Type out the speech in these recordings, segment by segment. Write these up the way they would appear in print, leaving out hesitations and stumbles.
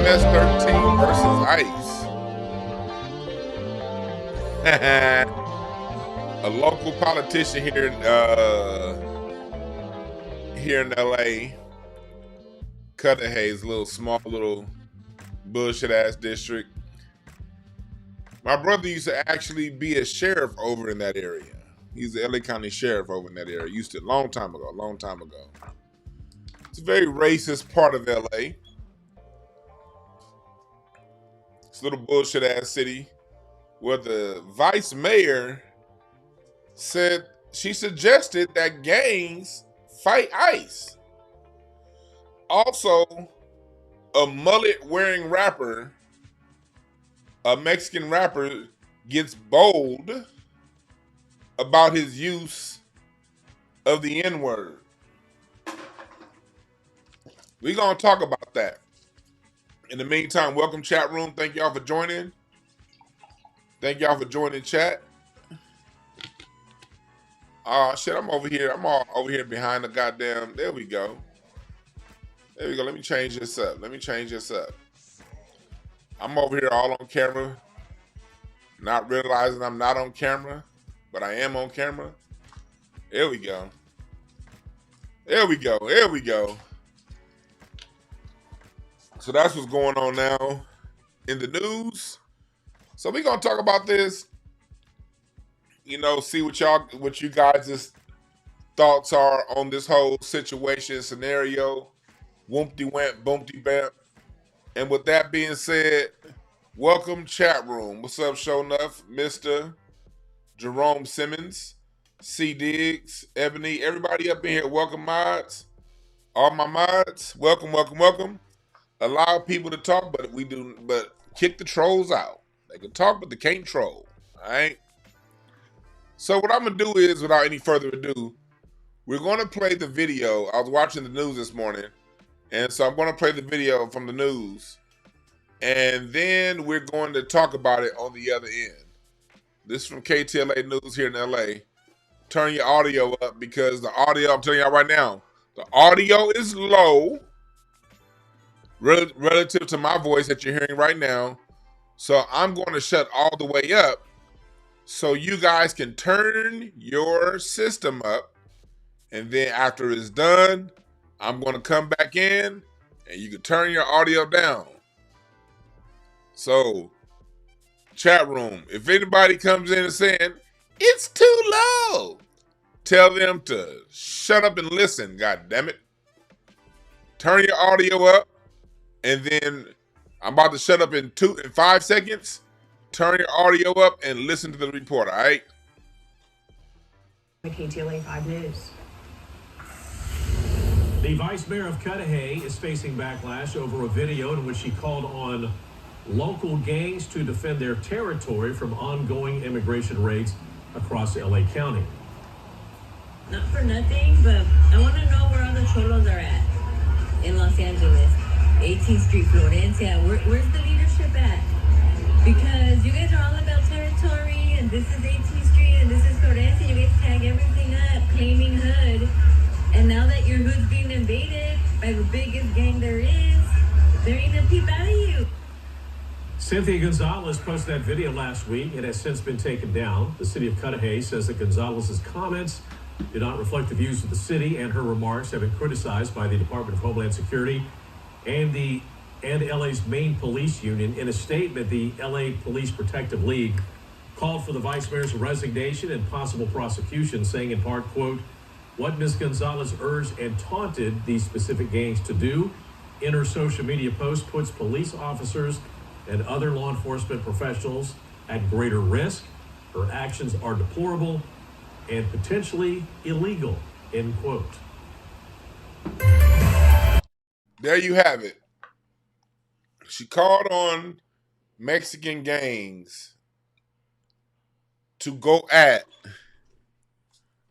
MS-13 versus ICE. A local politician here in LA, Cudahy's small little bullshit ass district. My brother used to actually be a sheriff over in that area. He's the LA County sheriff over in that area. Used to long time ago. It's a very racist part of LA. It's a little bullshit ass city where the vice mayor said she suggested that gangs fight ICE. Also, a mullet wearing rapper, a Mexican rapper, gets bold about his use of the N-word. We're going to talk about that. In the meantime, welcome chat room. Thank y'all for joining. Thank y'all for joining chat. Shit, I'm over here. I'm all over here behind the goddamn. There we go. There we go. Let me change this up. I'm over here all on camera. Not realizing I'm not on camera, but I am on camera. There we go. So that's what's going on now in the news. So we're gonna talk about this. See what you guys' thoughts are on this whole situation scenario. Whoopty went, boomty bamp. And with that being said, welcome chat room. What's up, Show Enough, Mr. Jerome Simmons, C Diggs, Ebony, everybody up in here. Welcome, mods. All my mods, welcome. Allow people to talk, but kick the trolls out. They can talk, but they can't troll. All right. So what I'm gonna do is, without any further ado, we're gonna play the video. I was watching the news this morning, and so I'm gonna play the video from the news, and then we're going to talk about it on the other end. This is from KTLA News here in LA. Turn your audio up because the audio, I'm telling y'all right now, the audio is low relative to my voice that you're hearing right now. So I'm going to shut all the way up so you guys can turn your system up. And then after it's done, I'm going to come back in and you can turn your audio down. So, chat room, if anybody comes in and saying, it's too low, tell them to shut up and listen, god damn it. Turn your audio up, and then I'm about to shut up in 5 seconds. Turn your audio up and listen to the report, all right? KTLA 5 News. The vice mayor of Cudahy is facing backlash over a video in which she called on local gangs to defend their territory from ongoing immigration raids across LA County. Not for nothing, but I want to know where all the cholos are at in Los Angeles. 18th Street, Florencia. Where's the leadership at? Because you guys are all about territory, and this is 18th Street, and this is Florencia. You guys tag everything up, claiming hood. And now that your hood's being invaded by the biggest gang there ain't a peep out of you. Cynthia Gonzalez posted that video last week. It has since been taken down. The city of Cudahy says that Gonzalez's comments did not reflect the views of the city, and her remarks have been criticized by the Department of Homeland Security and LA's main police union. In a statement, the LA Police Protective League called for the vice mayor's resignation and possible prosecution, saying in part, quote, what Ms. Gonzalez urged and taunted these specific gangs to do in her social media post puts police officers and other law enforcement professionals at greater risk. Her actions are deplorable and potentially illegal, end quote. There you have it. She called on Mexican gangs to go at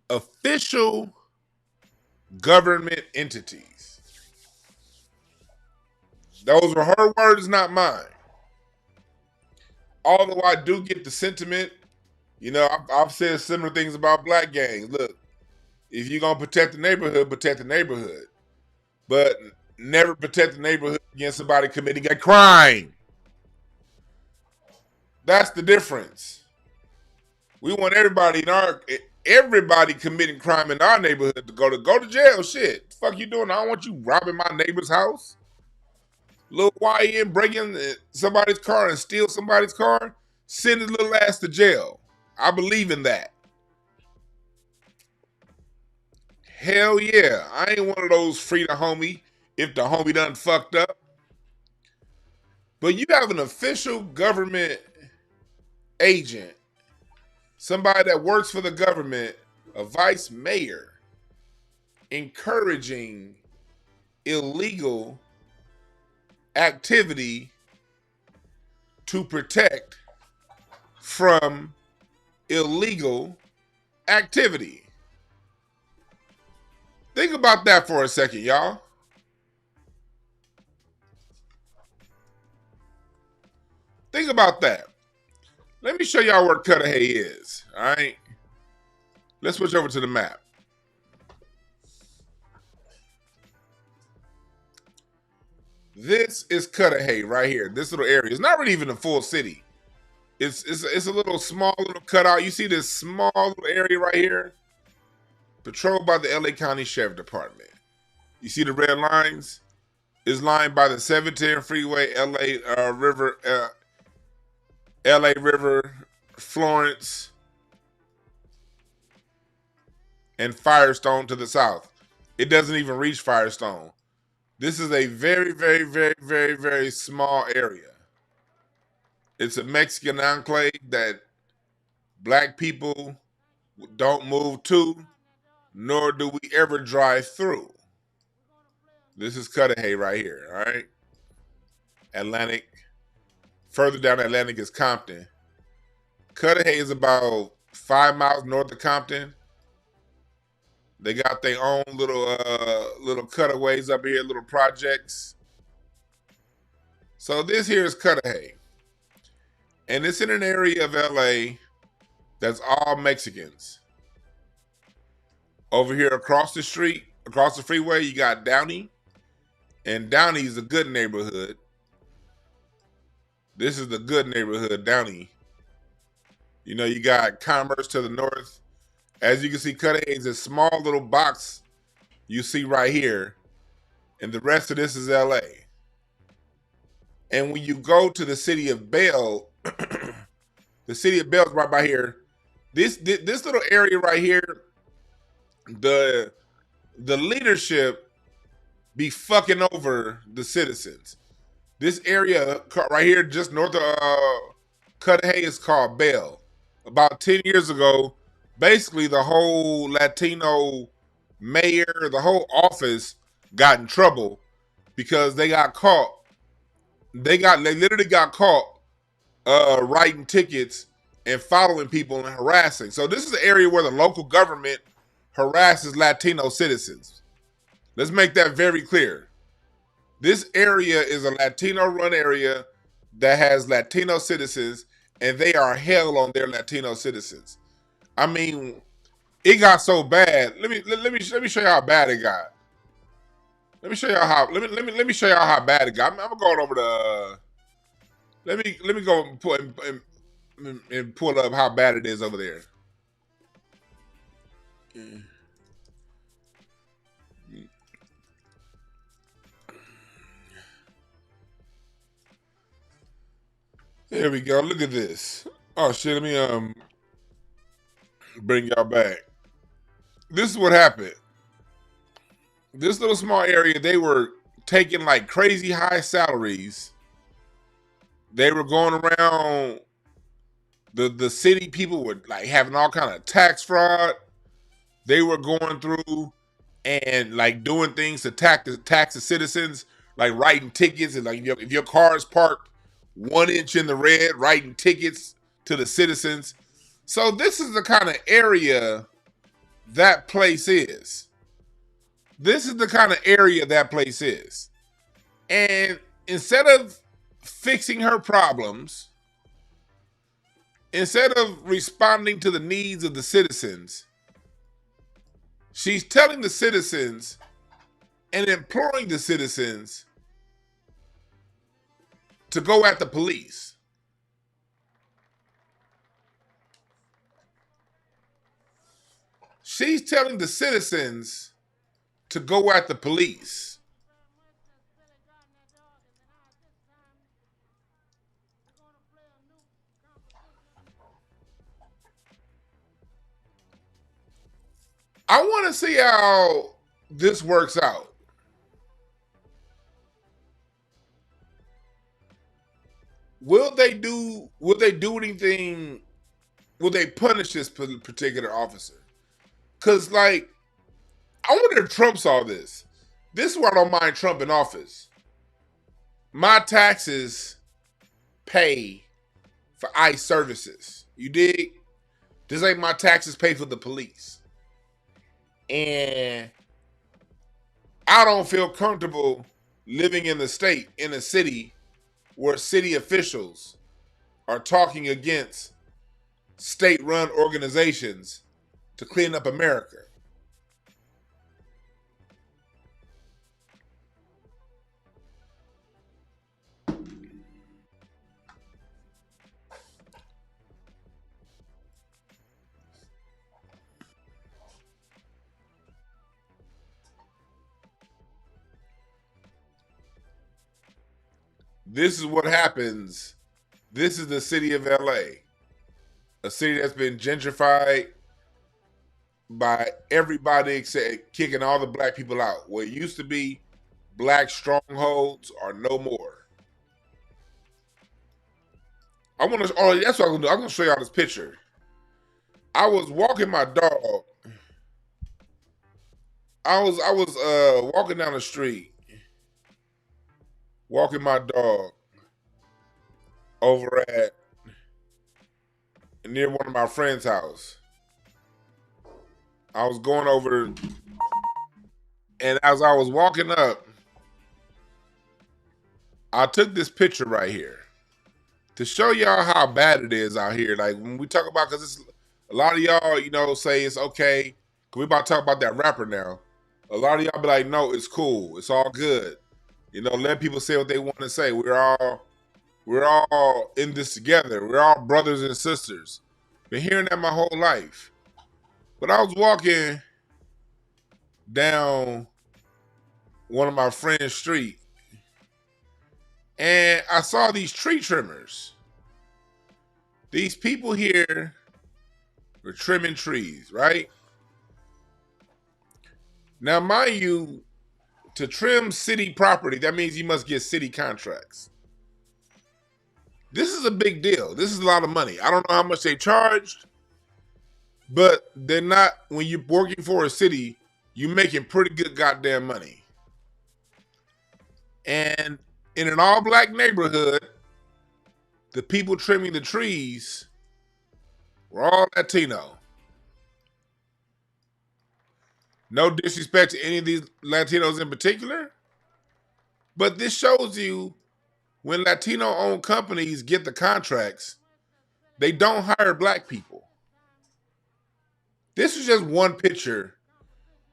official government entities. Those were her words, not mine. Although I do get the sentiment, I've said similar things about black gangs. Look, if you're going to protect the neighborhood, protect the neighborhood. But never protect the neighborhood against somebody committing a crime. That's the difference. We want everybody committing crime in our neighborhood to go to jail. Shit, the fuck you doing? I don't want you robbing my neighbor's house. Little YN breaking somebody's car and steal somebody's car. Send his little ass to jail. I believe in that. Hell yeah. I ain't one of those free the homie if the homie done fucked up. But you have an official government agent, somebody that works for the government, a vice mayor, encouraging illegal activity to protect from illegal activity. Think about that for a second, y'all. Think about that. Let me show y'all where Cudahy is, all right? Let's switch over to the map. This is Cudahy right here. This little area. It's not really even a full city. It's a little small little cutout. You see this small little area right here? Patrolled by the LA County Sheriff Department. You see the red lines? It's lined by the 710 freeway, LA River, Florence, and Firestone to the south. It doesn't even reach Firestone. This is a very, very, very, very, very small area. It's a Mexican enclave that black people don't move to, nor do we ever drive through. This is Cudahy right here, all right? Atlantic. Further down Atlantic is Compton. Cudahy is about 5 miles north of Compton. They got their own little cutaways up here, little projects. So this here is Cudahy. And it's in an area of LA that's all Mexicans. Over here across the street, across the freeway, you got Downey. And Downey is a good neighborhood. This is the good neighborhood, Downey. You know, you got Commerce to the north. As you can see, Cudahy is a small little box you see right here. And the rest of this is LA. And when you go to the city of Bell, the city of Bell's right by here. This little area right here, the leadership be fucking over the citizens. This area right here, just north of Cudahy, is called Bell. About 10 years ago, basically the whole Latino mayor, the whole office got in trouble because they got caught. They literally got caught writing tickets and following people and harassing. So this is an area where the local government harasses Latino citizens. Let's make that very clear. This area is a Latino-run area that has Latino citizens, and they are hell on their Latino citizens. I mean, it got so bad. Let me show you how bad it got. Let me show y'all how. Let me show y'all how bad it got. I'm going over the. Let me go and pull up how bad it is over there. There we go. Look at this. Oh shit. Let me bring y'all back. This is what happened. This little small area, they were taking like crazy high salaries. They were going around the city. People were like having all kind of tax fraud. They were going through and like doing things to tax the citizens, like writing tickets, and like if your car is parked 1 inch in the red, writing tickets to the citizens. So this is the kind of area that place is. This is the kind of area that place is. And instead of fixing her problems, instead of responding to the needs of the citizens, she's telling the citizens and imploring the citizens to go at the police. She's telling the citizens to go at the police. I want to see how this works out. Will they do anything? Will they punish this particular officer? Because, like, I wonder if Trump saw this. This is why I don't mind Trump in office. My taxes pay for ICE services. You dig? This ain't my taxes pay for the police. And I don't feel comfortable living in a city where city officials are talking against state-run organizations to clean up America. This is what happens. This is the city of LA, a city that's been gentrified by everybody except kicking all the black people out. What used to be black strongholds are no more. I want to. Oh, that's what I'm gonna do. I'm gonna show y'all this picture. I was walking my dog. I was walking down the street, walking my dog over at near one of my friend's house. I was going over, and as I was walking up, I took this picture right here to show y'all how bad it is out here. Like when we talk about, because a lot of y'all, you know, say it's okay. Cause we about to talk about that rapper now. A lot of y'all be like, no, it's cool, it's all good. You know, let people say what they want to say. We're all in this together. We're all brothers and sisters. Been hearing that my whole life. But I was walking down one of my friend's street, and I saw these tree trimmers. These people here were trimming trees, right? Now, mind you, to trim city property, that means you must get city contracts. This is a big deal. This is a lot of money. I don't know how much they charged, but they're not, when you're working for a city, you're making pretty good goddamn money. And in an all-black neighborhood, the people trimming the trees were all Latino. No disrespect to any of these Latinos in particular, but this shows you when Latino-owned companies get the contracts, they don't hire black people. This is just one picture.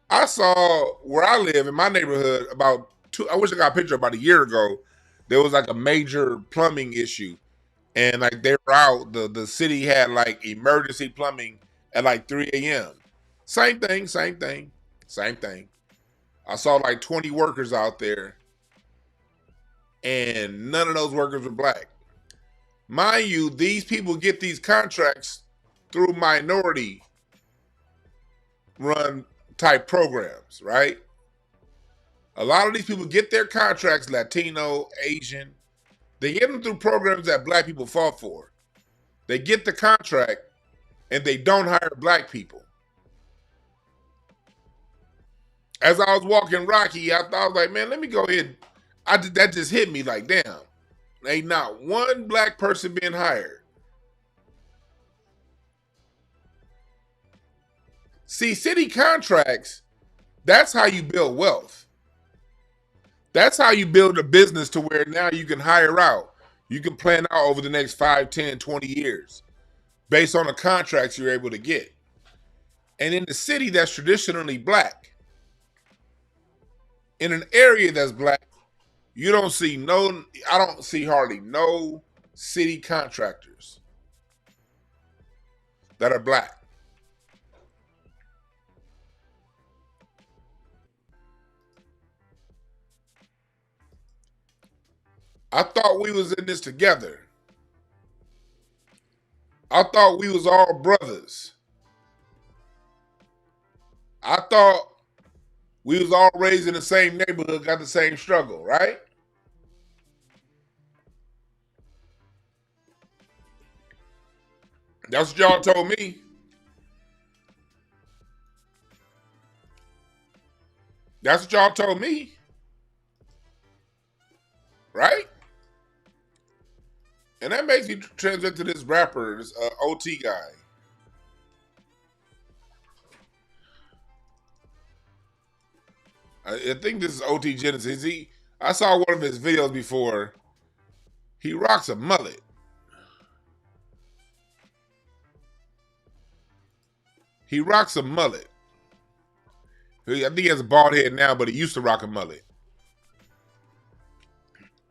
I saw where I live in my neighborhood I wish I got a picture about a year ago. There was like a major plumbing issue. And like they were out, the city had like emergency plumbing at like 3 a.m. Same thing. I saw like 20 workers out there, and none of those workers were black. Mind you, these people get these contracts through minority run type programs, right? A lot of these people get their contracts, Latino, Asian. They get them through programs that black people fought for. They get the contract and they don't hire black people. As I was walking Rocky, I was like, man, let me go ahead. That just hit me like, damn, ain't not one black person being hired. See, city contracts, that's how you build wealth. That's how you build a business to where now you can hire out. You can plan out over the next 5, 10, 20 years based on the contracts you're able to get. And in the city that's traditionally black, in an area that's black, you don't see I don't see hardly no city contractors that are black. I thought we was in this together. I thought we was all brothers. I thought we was all raised in the same neighborhood, got the same struggle, right? That's what y'all told me. That's what y'all told me. Right? And that makes me transit to this rapper, this OT guy. I think this is OT Genesis. I saw one of his videos before. He rocks a mullet. He rocks a mullet. I think he has a bald head now, but he used to rock a mullet.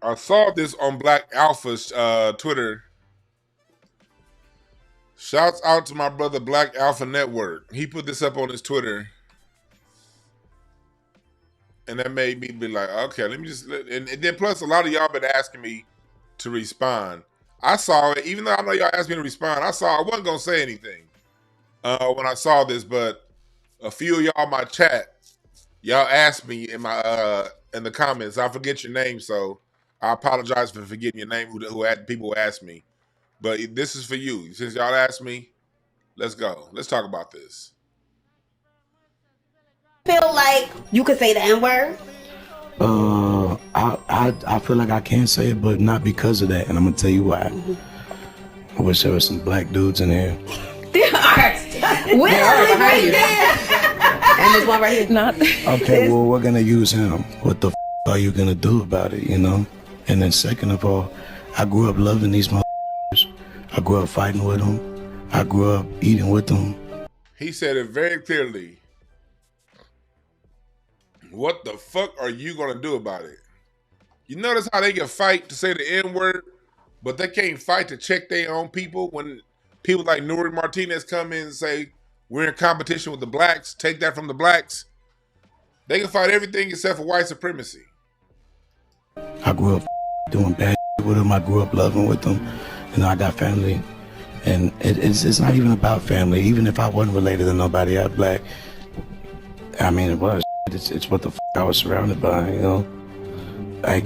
I saw this on Black Alpha's Twitter. Shouts out to my brother Black Alpha Network. He put this up on his Twitter. And that made me be like, okay, let me just... And then plus a lot of y'all been asking me to respond. I saw it, even though I know y'all asked me to respond, I wasn't going to say anything when I saw this, but a few of y'all in my chat, y'all asked me in the comments. I forget your name, so I apologize for forgetting your name. People who asked me, but this is for you. Since y'all asked me, let's go. Let's talk about this. Feel like you could say the N-word? I feel like I can say it, but not because of that, and I'm gonna tell you why. I wish there was some black dudes in here. There are. Where right there? And this one right here. Not. Okay, well, we're gonna use him. What the are you gonna do about it, you know? And then second of all, I grew up loving these motherfuckers. I grew up fighting with them. I grew up eating with them. He said it very clearly. What the fuck are you gonna do about it? You notice how they can fight to say the N-word, but they can't fight to check their own people when people like Nuri Martinez come in and say, we're in competition with the blacks, take that from the blacks. They can fight everything except for white supremacy. I grew up doing bad with them. I grew up loving with them. You know, I got family. And it's not even about family. Even if I wasn't related to nobody out black, I mean, it was. It's what the I was surrounded by, you know? Like,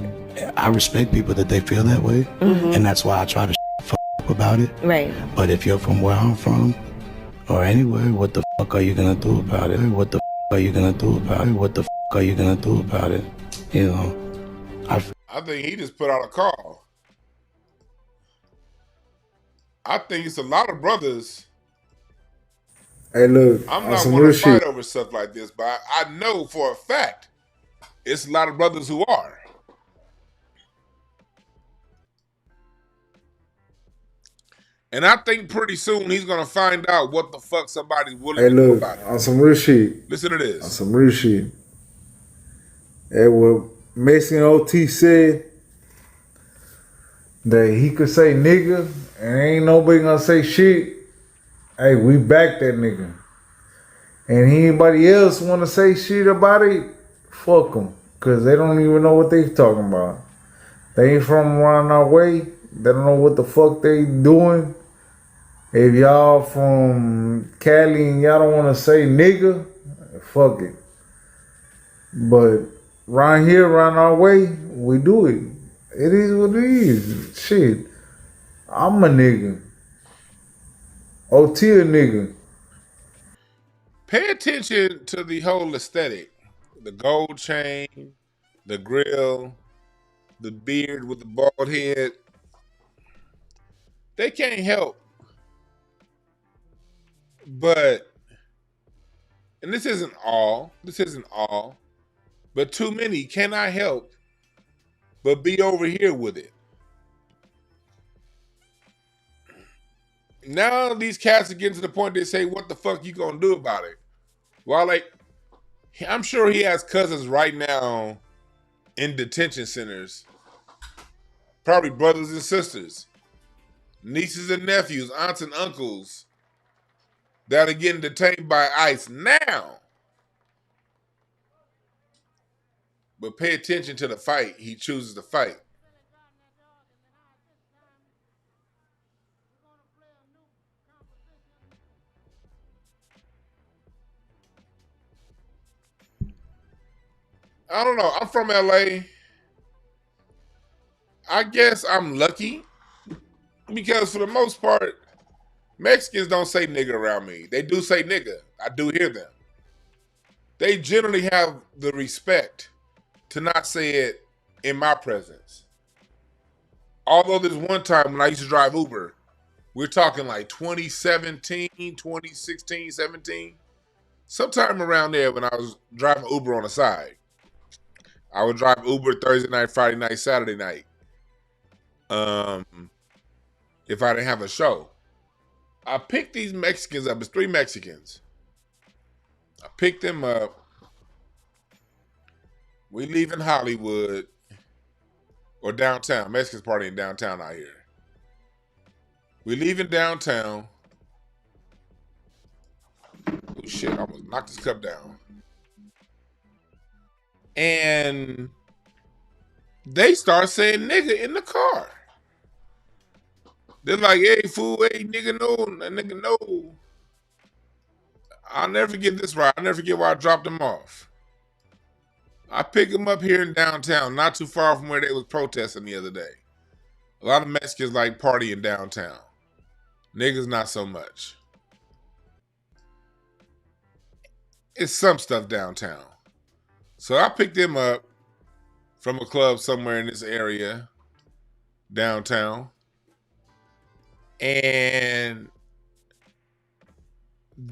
I respect people that they feel that way. And that's why I try to up about it. Right. But if you're from where I'm from, or anywhere, what the fuck are you gonna do about it? What the are you gonna do about it? What the are you gonna do about it? You know, I think he just put out a call. I think it's a lot of brothers. Hey, look, I'm not going to fight over stuff like this, but I know for a fact it's a lot of brothers who are. And I think pretty soon he's going to find out what the fuck somebody's willing to do about it. On some real shit. Listen to this. On some real shit. And what Mexican OT said, that he could say nigga, and ain't nobody gonna say shit. Hey, we back that nigga. And anybody else want to say shit about it, fuck them. Because they don't even know what they talking about. They ain't from around our way. They don't know what the fuck they doing. If y'all from Cali and y'all don't want to say nigga, fuck it. But around here, around our way, we do it. It is what it is. Shit. I'm a nigga. OT a nigga. Pay attention to the whole aesthetic. The gold chain, the grill, the beard with the bald head. They can't help. But, and this isn't all, but too many cannot help but be over here with it. Now these cats are getting to the point they say, what the fuck you gonna do about it? Well, like, I'm sure he has cousins right now in detention centers, probably brothers and sisters, nieces and nephews, aunts and uncles that are getting detained by ICE now. But pay attention to the fight he chooses to fight. I don't know. I'm from LA. I guess I'm lucky because for the most part, Mexicans don't say nigga around me. They do say nigga. I do hear them. They generally have the respect to not say it in my presence. Although there's one time when I used to drive Uber, we're talking like 2017, 2016, 17. Sometime around there when I was driving Uber on the side. I would drive Uber Thursday night, Friday night, Saturday night. If I didn't have a show. I picked these Mexicans up. It's 3 Mexicans. I picked them up. We leave in Hollywood or downtown. Mexicans partying downtown out here. We leave in downtown. Oh shit, I almost knocked this cup down. And they start saying nigga in the car. They're like, hey, fool, hey, nigga, no, nigga, no. I'll never forget this ride. I'll never forget where I dropped them off. I picked them up here in downtown, not too far from where they was protesting the other day. A lot of Mexicans like partying downtown. Niggas not so much. It's some stuff downtown. So I picked them up from a club somewhere in this area, downtown. And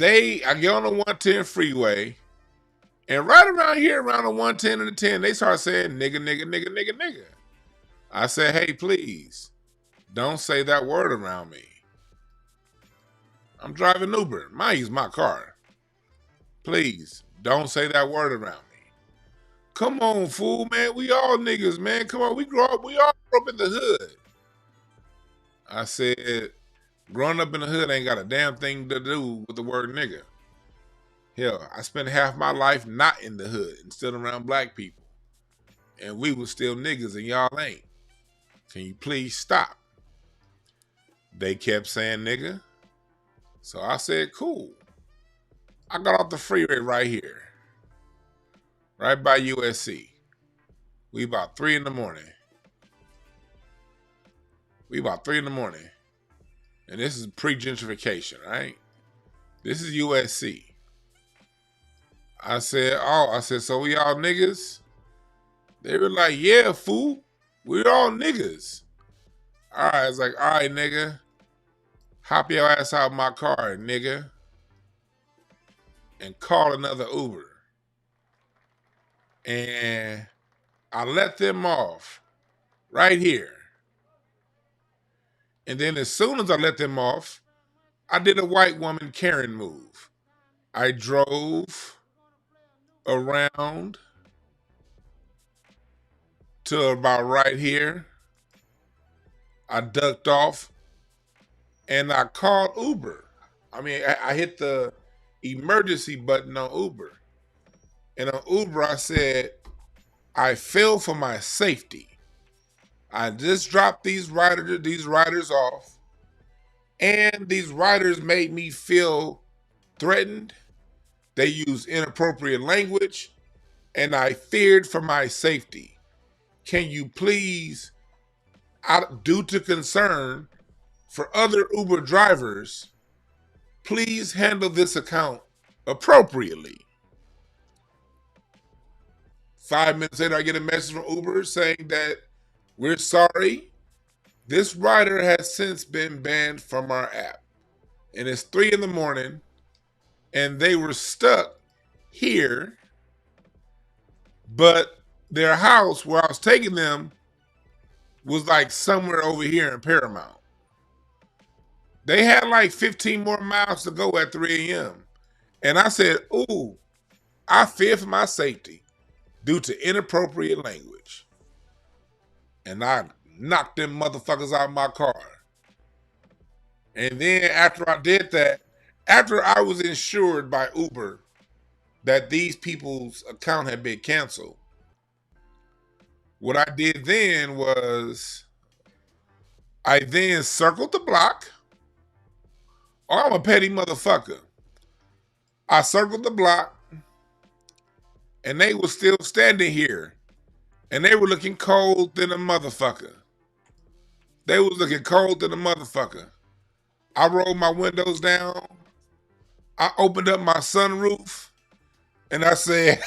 I get on the 110 freeway, and right around here, around the 110 and the 10, they start saying nigga, nigga, nigga, nigga, nigga. I said, hey, please, don't say that word around me. I'm driving Uber. Mine use my car. Please, don't say that word around me. Come on, fool, man. We all niggas, man. Come on, we all grew up in the hood. I said, growing up in the hood ain't got a damn thing to do with the word nigga. Hell, I spent half my life not in the hood and still around black people. And we was still niggas and y'all ain't. Can you please stop? They kept saying nigga. So I said, cool. I got off the freeway right here. Right by USC. We about 3 in the morning. And this is pre-gentrification, right? This is USC. I said, so we all niggas? They were like, yeah, fool. We're all niggas. All right, I was like, all right, nigga. Hop your ass out of my car, nigga. And call another Uber. And I let them off right here. And then as soon as I let them off, I did a white woman Karen move. I drove around to about right here. I ducked off and I called Uber. I mean, I hit the emergency button on Uber. And on Uber, I said, I fell for my safety. I just dropped these riders off, and these riders made me feel threatened. They used inappropriate language, and I feared for my safety. Can you please, due to concern for other Uber drivers, please handle this account appropriately? 5 minutes later, I get a message from Uber saying that we're sorry. This rider has since been banned from our app. And it's 3 in the morning, and they were stuck here, but their house where I was taking them was like somewhere over here in Paramount. They had like 15 more miles to go at 3 a.m. And I said, ooh, I fear for my safety due to inappropriate language. And I knocked them motherfuckers out of my car. And then after I did that, after I was insured by Uber that these people's account had been canceled, what I did then was I then circled the block. Oh, I'm a petty motherfucker. I circled the block and they were still standing here and they were looking cold than a motherfucker. They was looking cold than a motherfucker. I rolled my windows down. I opened up my sunroof and I said,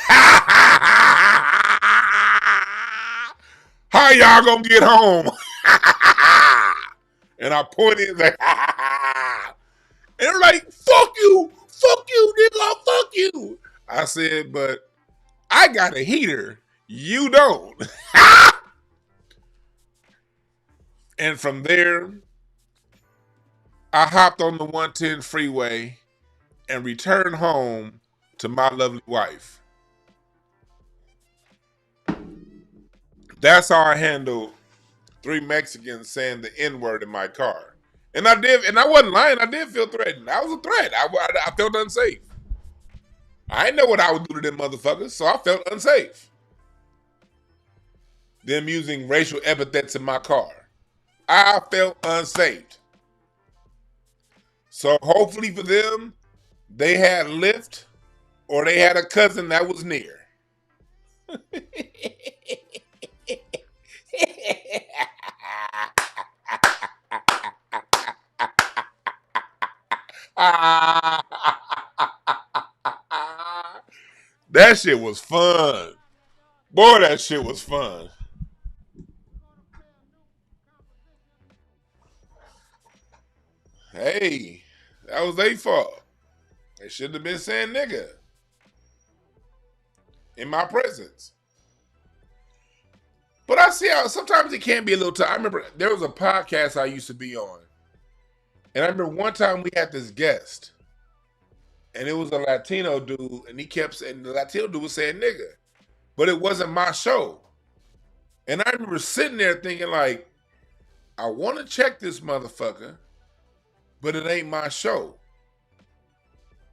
how y'all gonna get home? And I pointed like, and they're like, fuck you, nigga, fuck you. I said, but I got a heater, you don't. And from there, I hopped on the 110 freeway and returned home to my lovely wife. That's how I handled 3 Mexicans saying the N-word in my car. And I did, and I wasn't lying. I did feel threatened. That was a threat. I felt unsafe. I didn't know what I would do to them motherfuckers, so I felt unsafe. Them using racial epithets in my car. I felt unsafe. So hopefully for them, they had Lyft or they had a cousin that was near. That shit was fun. Boy, that shit was fun. Hey, that was their fault. They shouldn't have been saying nigga in my presence. But I see how sometimes it can be a little tough. I remember there was a podcast I used to be on. And I remember one time we had this guest. And it was a Latino dude. And he kept saying, the Latino dude was saying nigga. But it wasn't my show. And I remember sitting there thinking like, I want to check this motherfucker. But it ain't my show.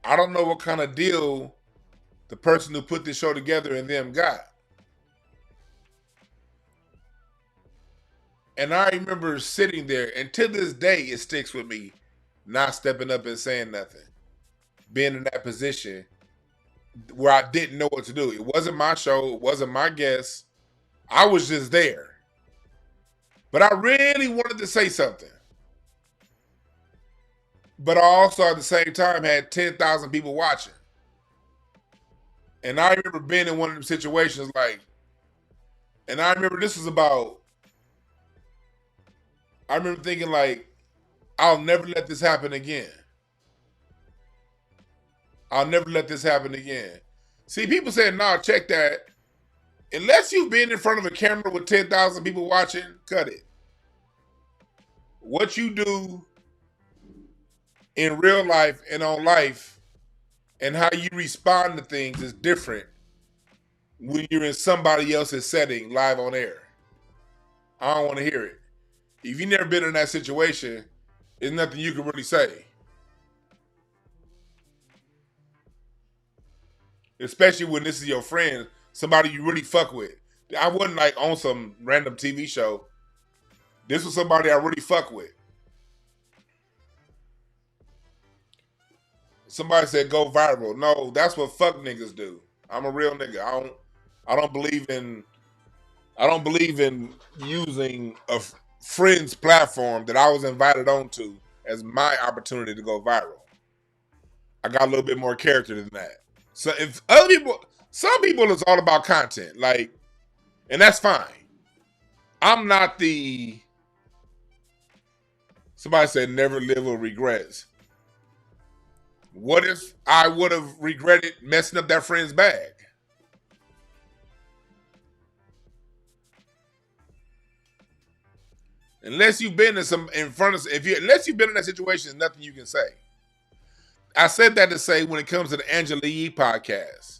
I don't know what kind of deal the person who put this show together and them got. And I remember sitting there, and to this day, it sticks with me, not stepping up and saying nothing. Being in that position where I didn't know what to do. It wasn't my show. It wasn't my guest. I was just there. But I really wanted to say something. But I also, at the same time, had 10,000 people watching. And I remember being in one of them situations like, and I remember this was about, I remember thinking like, I'll never let this happen again. I'll never let this happen again. See, people saying, nah, check that. Unless you've been in front of a camera with 10,000 people watching, cut it. What you do in real life and on life and how you respond to things is different when you're in somebody else's setting live on air. I don't want to hear it. If you've never been in that situation, there's nothing you can really say. Especially when this is your friend, somebody you really fuck with. I wasn't like on some random TV show. This was somebody I really fuck with. Somebody said go viral. No, that's what fuck niggas do. I'm a real nigga. I don't believe in using a friend's platform that I was invited onto as my opportunity to go viral. I got a little bit more character than that. So if other people, some people it's all about content, like, and that's fine. I'm not the, somebody said never live with regrets. What if I would have regretted messing up that friend's bag? Unless you've been unless you've been in that situation, there's nothing you can say. I said that to say when it comes to the Angela Yee podcast,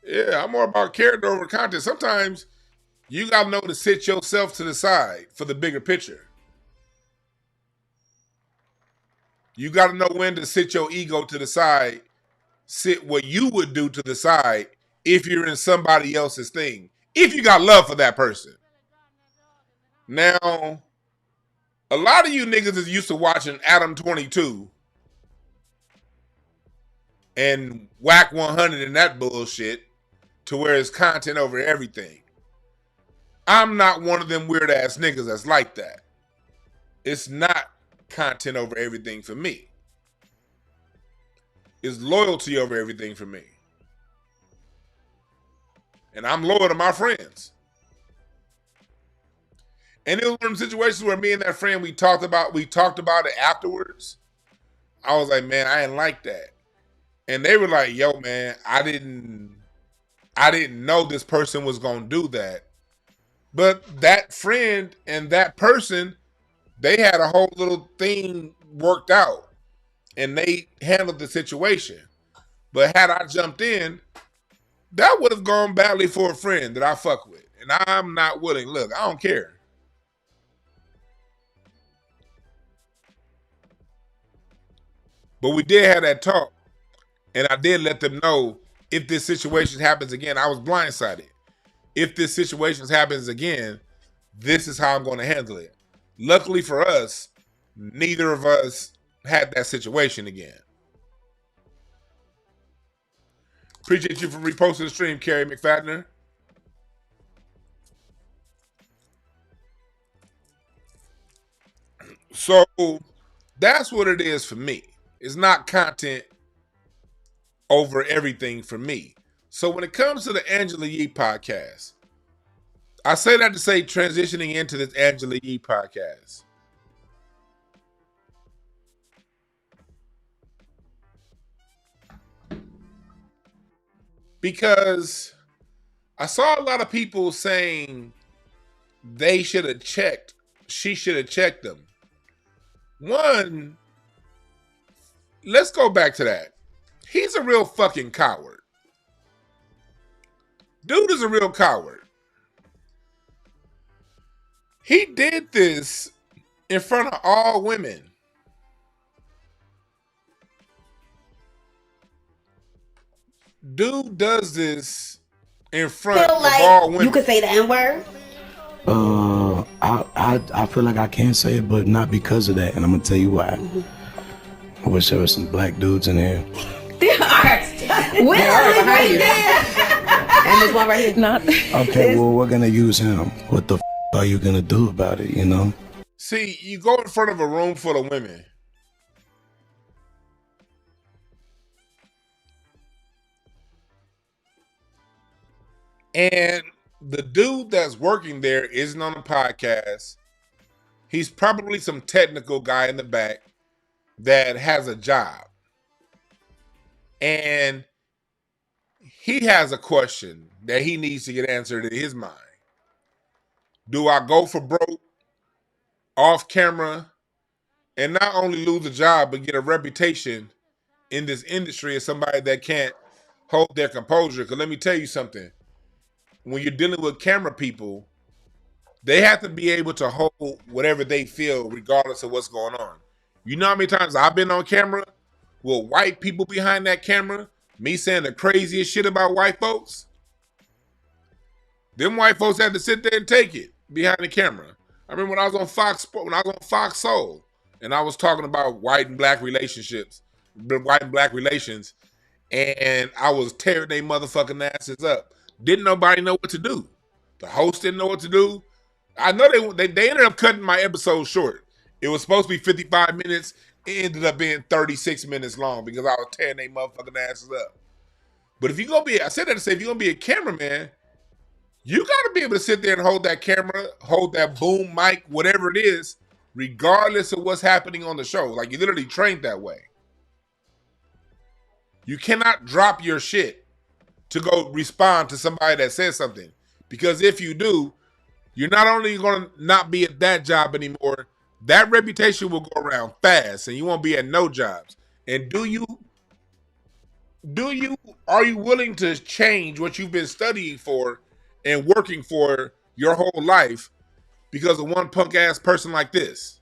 Yeah, I'm more about character over content. Sometimes you gotta know to sit yourself to the side for the bigger picture. You gotta know when to sit your ego to the side, sit what you would do to the side if you're in somebody else's thing. If you got love for that person. Now, a lot of you niggas is used to watching Adam 22 and Whack 100 and that bullshit to where it's content over everything. I'm not one of them weird ass niggas that's like that. It's not content over everything for me. It's loyalty over everything for me. And I'm loyal to my friends. And it was one of the situations where me and that friend we talked about it afterwards. I was like, man, I didn't like that. And they were like, yo, man, I didn't know this person was gonna do that. But that friend and that person, they had a whole little thing worked out. And they handled the situation. But had I jumped in, that would have gone badly for a friend that I fuck with. And I'm not willing. Look, I don't care. But we did have that talk. And I did let them know if this situation happens again, I was blindsided. If this situation happens again, this is how I'm going to handle it. Luckily for us, neither of us had that situation again. Appreciate you for reposting the stream, Carrie McFadden. So that's what it is for me. It's not content over everything for me. So when it comes to the Angela Yee podcast, I say that to say transitioning into this Angela Yee podcast. Because I saw a lot of people saying she should have checked them. One, let's go back to that. He's a real fucking coward. Dude is a real coward. He did this in front of all women. Dude does this in front of all women. You could say the N-word? I feel like I can say it, but not because of that, and I'm gonna tell you why. I wish there were some black dudes in here. There are. Where right there? And there's one right here. Not. Okay, well, we're gonna use him. What the are you gonna do about it, you know? See, you go in front of a room full of women. And the dude that's working there isn't on the podcast. He's probably some technical guy in the back that has a job. And he has a question that he needs to get answered in his mind. Do I go for broke, off camera, and not only lose a job, but get a reputation in this industry as somebody that can't hold their composure? Because let me tell you something. When you're dealing with camera people, they have to be able to hold whatever they feel regardless of what's going on. You know how many times I've been on camera with white people behind that camera, me saying the craziest shit about white folks? Them white folks had to sit there and take it behind the camera. I remember when I was on Fox Soul, and I was talking about white and black relationships, white and black relations, and I was tearing their motherfucking asses up. Didn't nobody know what to do. The host didn't know what to do. I know they ended up cutting my episode short. It was supposed to be 55 minutes. It ended up being 36 minutes long because I was tearing their motherfucking asses up. But if you're going to be, I said that to say, if you're going to be a cameraman, you got to be able to sit there and hold that camera, hold that boom mic, whatever it is, regardless of what's happening on the show. Like, you literally trained that way. You cannot drop your shit to go respond to somebody that says something. Because if you do, you're not only going to not be at that job anymore, that reputation will go around fast and you won't be at no jobs. And do you are you willing to change what you've been studying for and working for your whole life because of one punk ass person like this?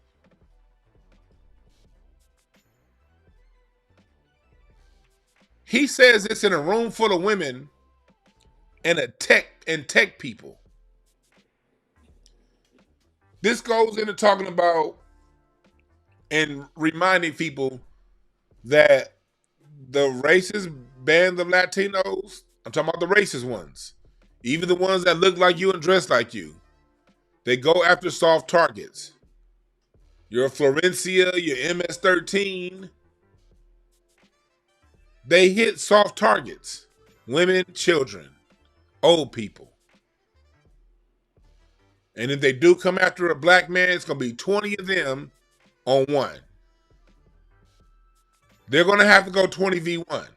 He says it's in a room full of women and tech people. This goes into talking about and reminding people that the racist band of Latinos, I'm talking about the racist ones, even the ones that look like you and dress like you, they go after soft targets. Your Florencia, your MS-13, they hit soft targets. Women, children, old people. And if they do come after a black man, it's going to be 20 of them on one. They're going to have to go 20v1.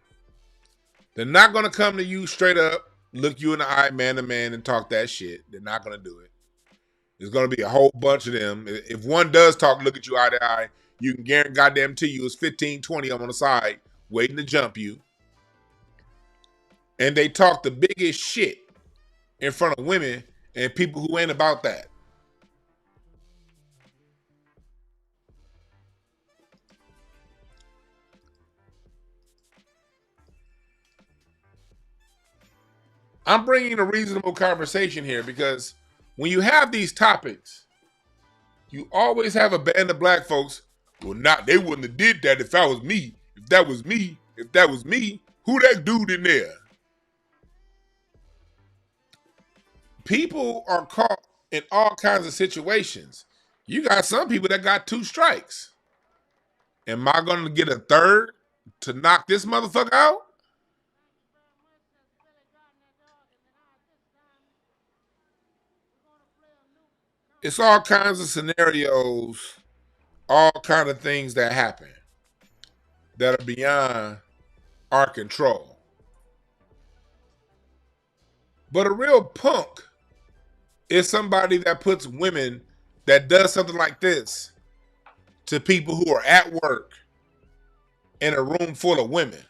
They're not going to come to you straight up, look you in the eye, man to man, and talk that shit. They're not going to do it. There's going to be a whole bunch of them. If one does talk, look at you eye to eye, you can guarantee you it's 15, 20 of them on the side waiting to jump you. And they talk the biggest shit in front of women and people who ain't about that. I'm bringing a reasonable conversation here because when you have these topics, you always have a band of black folks. Well, they wouldn't have did that if I was me. If that was me, who that dude in there? People are caught in all kinds of situations. You got some people that got 2 strikes. Am I going to get a third to knock this motherfucker out? It's all kinds of scenarios, all kind of things that happen that are beyond our control. But a real punk is somebody that puts women, that does something like this to people who are at work in a room full of women.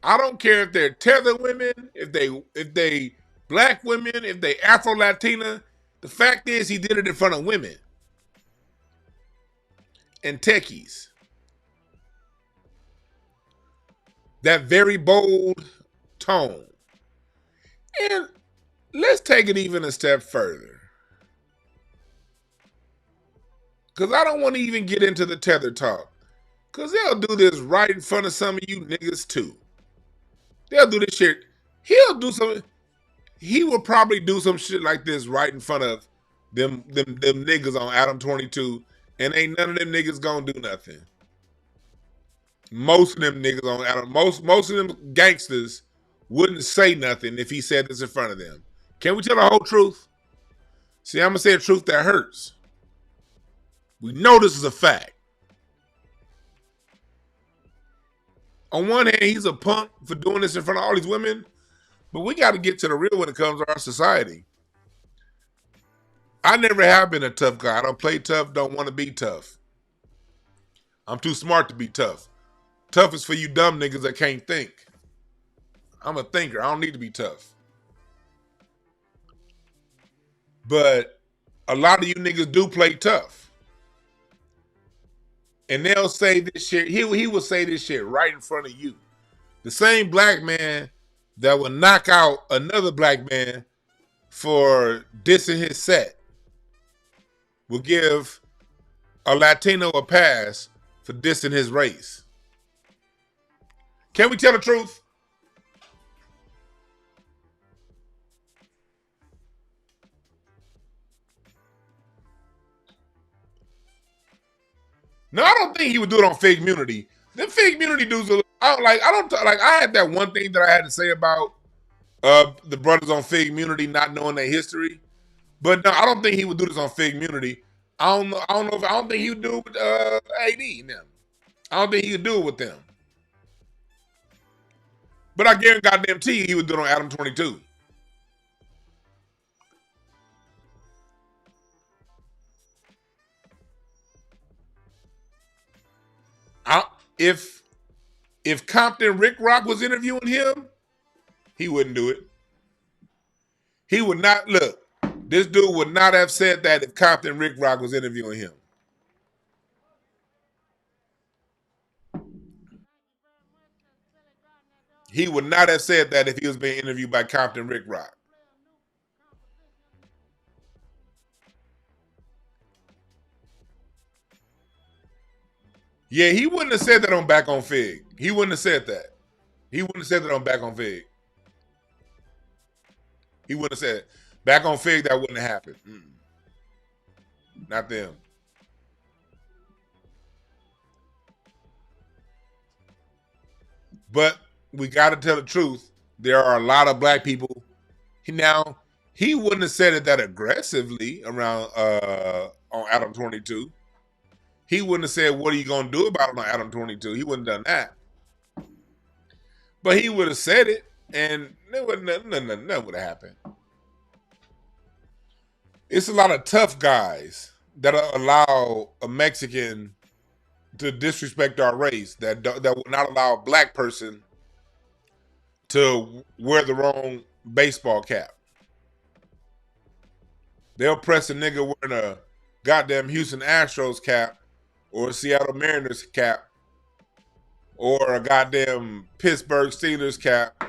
I don't care if they're tether women, if they black women, if they Afro Latina. The fact is he did it in front of women and techies. That very bold tone. And let's take it even a step further. Because I don't want to even get into the tether talk. Because they'll do this right in front of some of you niggas too. They'll do this shit. He will probably do some shit like this right in front of them niggas on Adam 22. And ain't none of them niggas gonna do nothing. Most of them niggas on Adam, most of them gangsters wouldn't say nothing if he said this in front of them. Can we tell the whole truth? See, I'm gonna say a truth that hurts. We know this is a fact. On one hand, he's a punk for doing this in front of all these women, but we got to get to the real when it comes to our society. I never have been a tough guy. I don't play tough, don't want to be tough. I'm too smart to be tough. Tough is for you dumb niggas that can't think. I'm a thinker. I don't need to be tough. But a lot of you niggas do play tough. And they'll say this shit. He will say this shit right in front of you. The same black man that will knock out another black man for dissing his set will give a Latino a pass for dissing his race. Can we tell the truth? No, I don't think he would do it on Fig Community. Them Fig Community dudes are, I had that one thing that I had to say about the brothers on Fig Community not knowing their history. But no, I don't think he would do this on Fig Community. I don't think he would do it with AD and them. I don't think he would do it with them. But I guarantee he would do it on Adam 22. If Compton Rick Rock was interviewing him, he wouldn't do it. He would not look. This dude would not have said that if Compton Rick Rock was interviewing him. He would not have said that if he was being interviewed by Compton Rick Rock. Yeah, he wouldn't have said that on Back on Fig. He wouldn't have said that. He wouldn't have said that on Back on Fig. He wouldn't have said it. Back on Fig, that wouldn't have happened. Not them. But we got to tell the truth. There are a lot of black people. He wouldn't have said it that aggressively around on Adam 22. He wouldn't have said, "What are you gonna do about it on Adam 22?" He wouldn't have done that. But he would have said it, and nothing would have happened. It's a lot of tough guys that allow a Mexican to disrespect our race, that will not allow a black person to wear the wrong baseball cap. They'll press a nigga wearing a goddamn Houston Astros cap or a Seattle Mariners cap or a goddamn Pittsburgh Steelers cap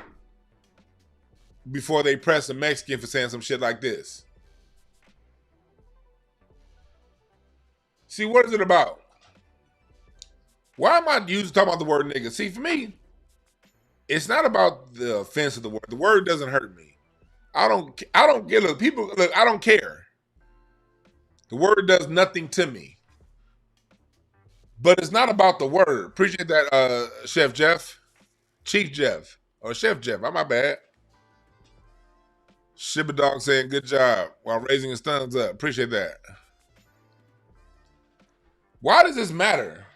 before they press a Mexican for saying some shit like this. See, what is it about? Why am I talking about the word nigga? See, for me, it's not about the offense of the word. The word doesn't hurt me. I don't get it. People, look, I don't care. The word does nothing to me. But it's not about the word. Appreciate that, Chef Jeff. Chief Jeff. Or Chef Jeff. My bad. Shibba Dog saying good job while raising his thumbs up. Appreciate that. Why does this matter?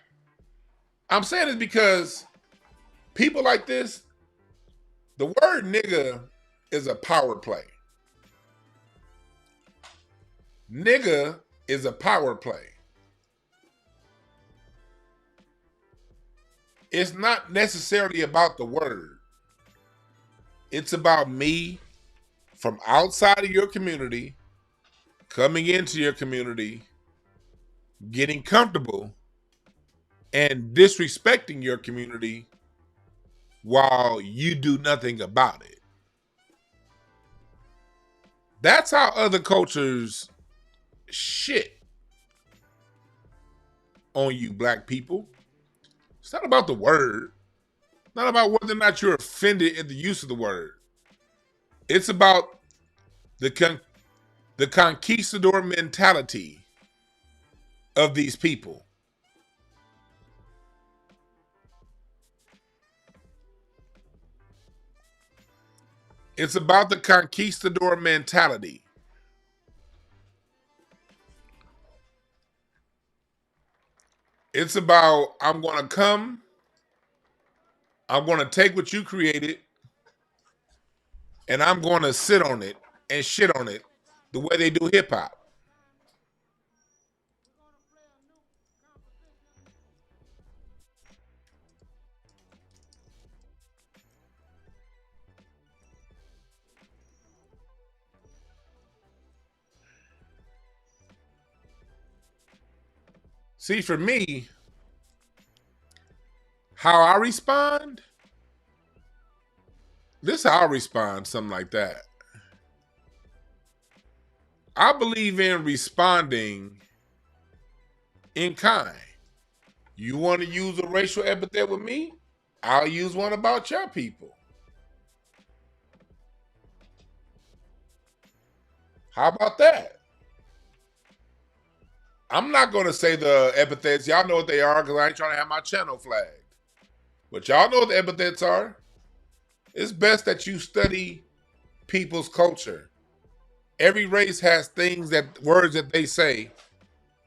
I'm saying it because people like this, the word nigga is a power play. Nigga is a power play. It's not necessarily about the word. It's about me from outside of your community, coming into your community, getting comfortable, and disrespecting your community while you do nothing about it. That's how other cultures shit on you, black people. It's not about the word. It's not about whether or not you're offended at the use of the word. It's about the conquistador mentality of these people. It's about the conquistador mentality. It's about, I'm going to come, I'm going to take what you created, and I'm going to sit on it and shit on it the way they do hip hop. See, for me, how I respond, this is how I respond, something like that. I believe in responding in kind. You want to use a racial epithet with me? I'll use one about your people. How about that? I'm not going to say the epithets. Y'all know what they are because I ain't trying to have my channel flagged. But y'all know what the epithets are. It's best that you study people's culture. Every race has words that they say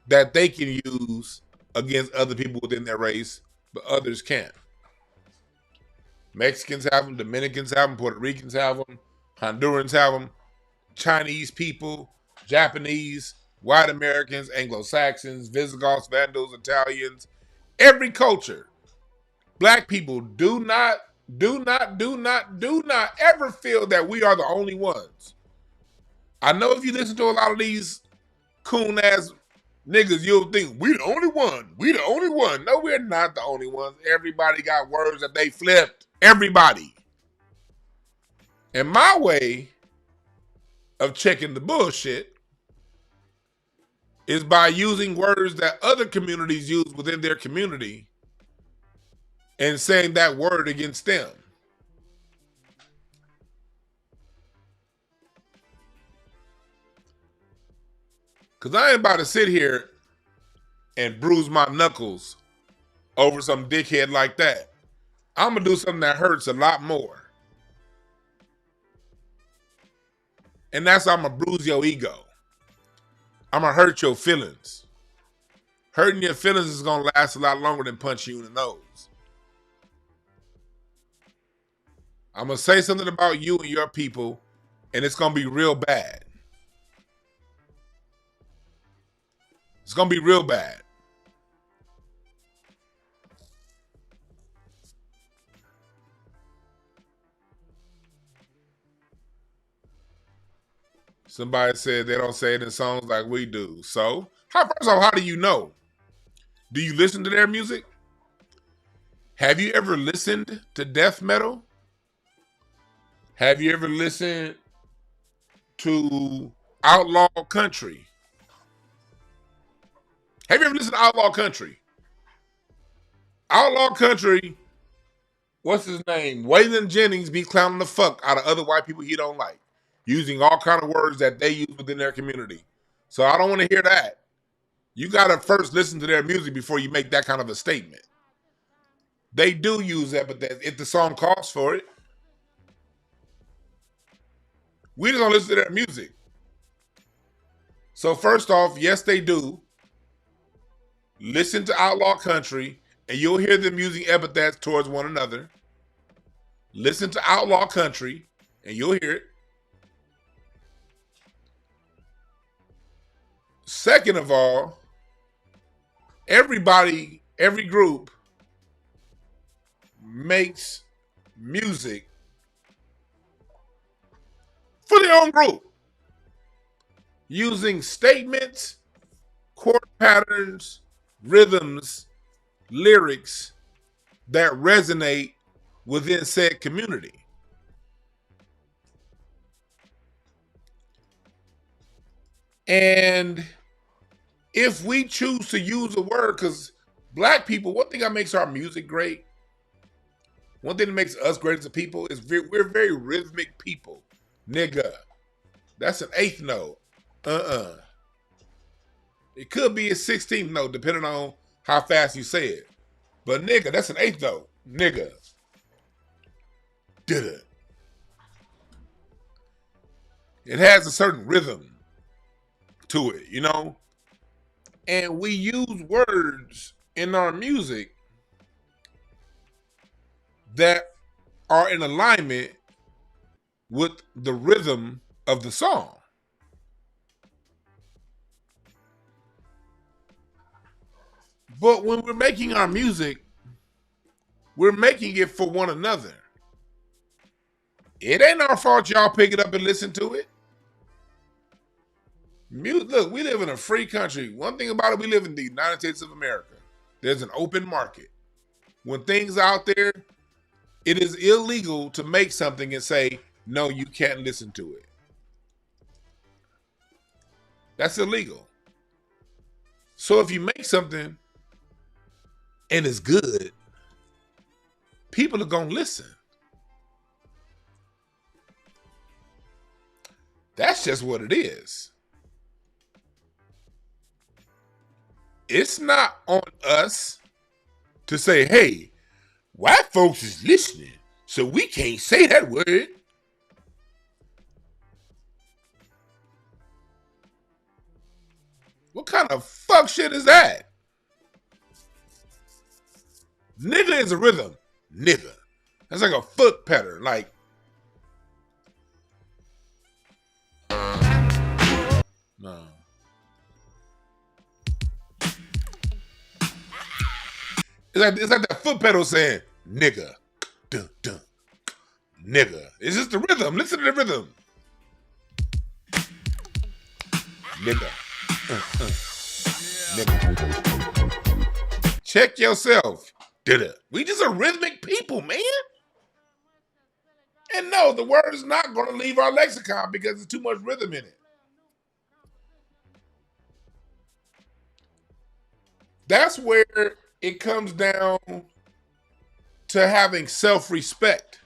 that they can use against other people within their race, but others can't. Mexicans have them, Dominicans have them, Puerto Ricans have them, Hondurans have them, Chinese people, Japanese, white Americans, Anglo-Saxons, Visigoths, Vandals, Italians, every culture Black people do not ever feel that we are the only ones. I know if you listen to a lot of these coon ass niggas, you'll think we the only one. We the only one. No, we're not the only ones. Everybody got words that they flipped. Everybody. And my way of checking the bullshit is by using words that other communities use within their community and saying that word against them. Because I ain't about to sit here and bruise my knuckles over some dickhead like that. I'm going to do something that hurts a lot more. And that's how I'm going to bruise your ego. I'm going to hurt your feelings. Hurting your feelings is going to last a lot longer than punching you in the nose. I'm going to say something about you and your people, and it's going to be real bad. It's going to be real bad. Somebody said they don't say it in songs like we do. So, first off, how do you know? Do you listen to their music? Have you ever listened to death metal? Have you ever listened to outlaw country? Have you ever listened to outlaw country? Outlaw country, what's his name? Waylon Jennings be clowning the fuck out of other white people he don't like, using all kind of words that they use within their community. So I don't want to hear that. You got to first listen to their music before you make that kind of a statement. They do use that, but if the song calls for it, we just don't listen to their music. So first off, yes, they do. Listen to outlaw country, and you'll hear them using epithets towards one another. Listen to outlaw country, and you'll hear it. Second of all, everybody, every group makes music for their own group, using statements, chord patterns, rhythms, lyrics that resonate within said community. And if we choose to use a word, because black people, one thing that makes our music great, one thing that makes us great as a people is we're very rhythmic people. Nigga. That's an 8th note. It could be a 16th note, depending on how fast you say it. But nigga, that's an 8th note. Nigga. Did it. It has a certain rhythm to it, you know? And we use words in our music that are in alignment with the rhythm of the song. But when we're making our music, we're making it for one another. It ain't our fault y'all pick it up and listen to it. Look, we live in a free country. One thing about it, we live in the United States of America. There's an open market. When things out there, it is illegal to make something and say, no, you can't listen to it. That's illegal. So if you make something and it's good, people are going to listen. That's just what it is. It's not on us to say, hey, white folks is listening, so we can't say that word. What kind of fuck shit is that? Nigga is a rhythm. Nigga. That's like a foot pattern. Like, no. It's like that foot pedal saying, nigga, dun, dun, nigga. It's just the rhythm. Listen to the rhythm. Nigga, nigga. Check yourself. Did it? We just a rhythmic people, man. And no, the word is not going to leave our lexicon because there's too much rhythm in it. That's where it comes down to having self-respect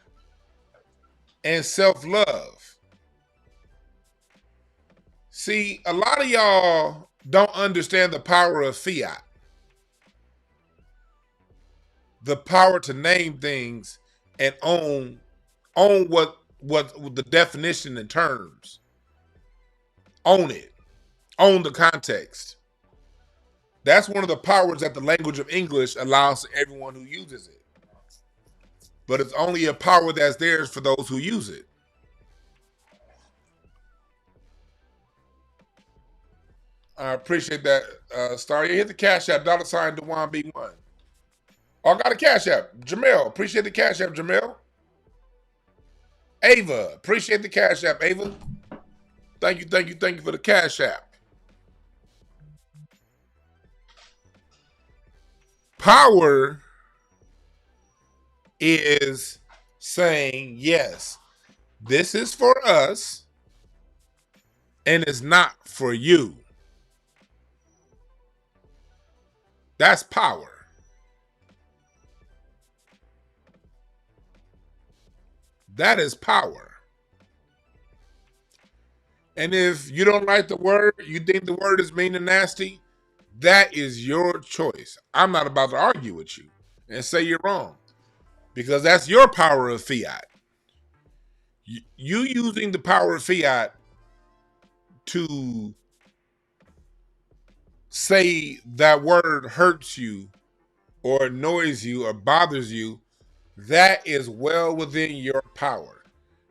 and self-love. See, a lot of y'all don't understand the power of fiat. The power to name things and own what the definition and terms. Own it. Own the context. That's one of the powers that the language of English allows to everyone who uses it. But it's only a power that's theirs for those who use it. I appreciate that, Star. You hit the Cash App, $ Dewan B1. Oh, I got a Cash App. Jamel, appreciate the Cash App, Jamel. Ava, appreciate the Cash App, Ava. Thank you for the Cash App. Power is saying, yes, this is for us and it's not for you. That's power. That is power. And if you don't like the word, you think the word is mean and nasty, that is your choice. I'm not about to argue with you and say you're wrong because that's your power of fiat. You using the power of fiat to say that word hurts you or annoys you or bothers you, that is well within your power.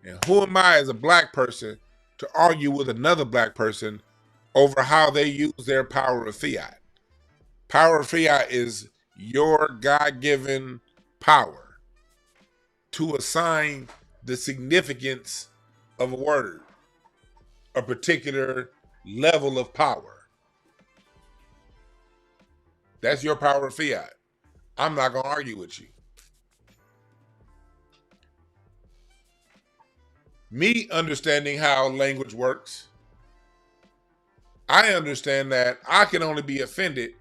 And who am I as a black person to argue with another black person over how they use their power of fiat? Power of fiat is your God-given power to assign the significance of a word, a particular level of power. That's your power of fiat. I'm not going to argue with you. Me understanding how language works, I understand that I can only be offended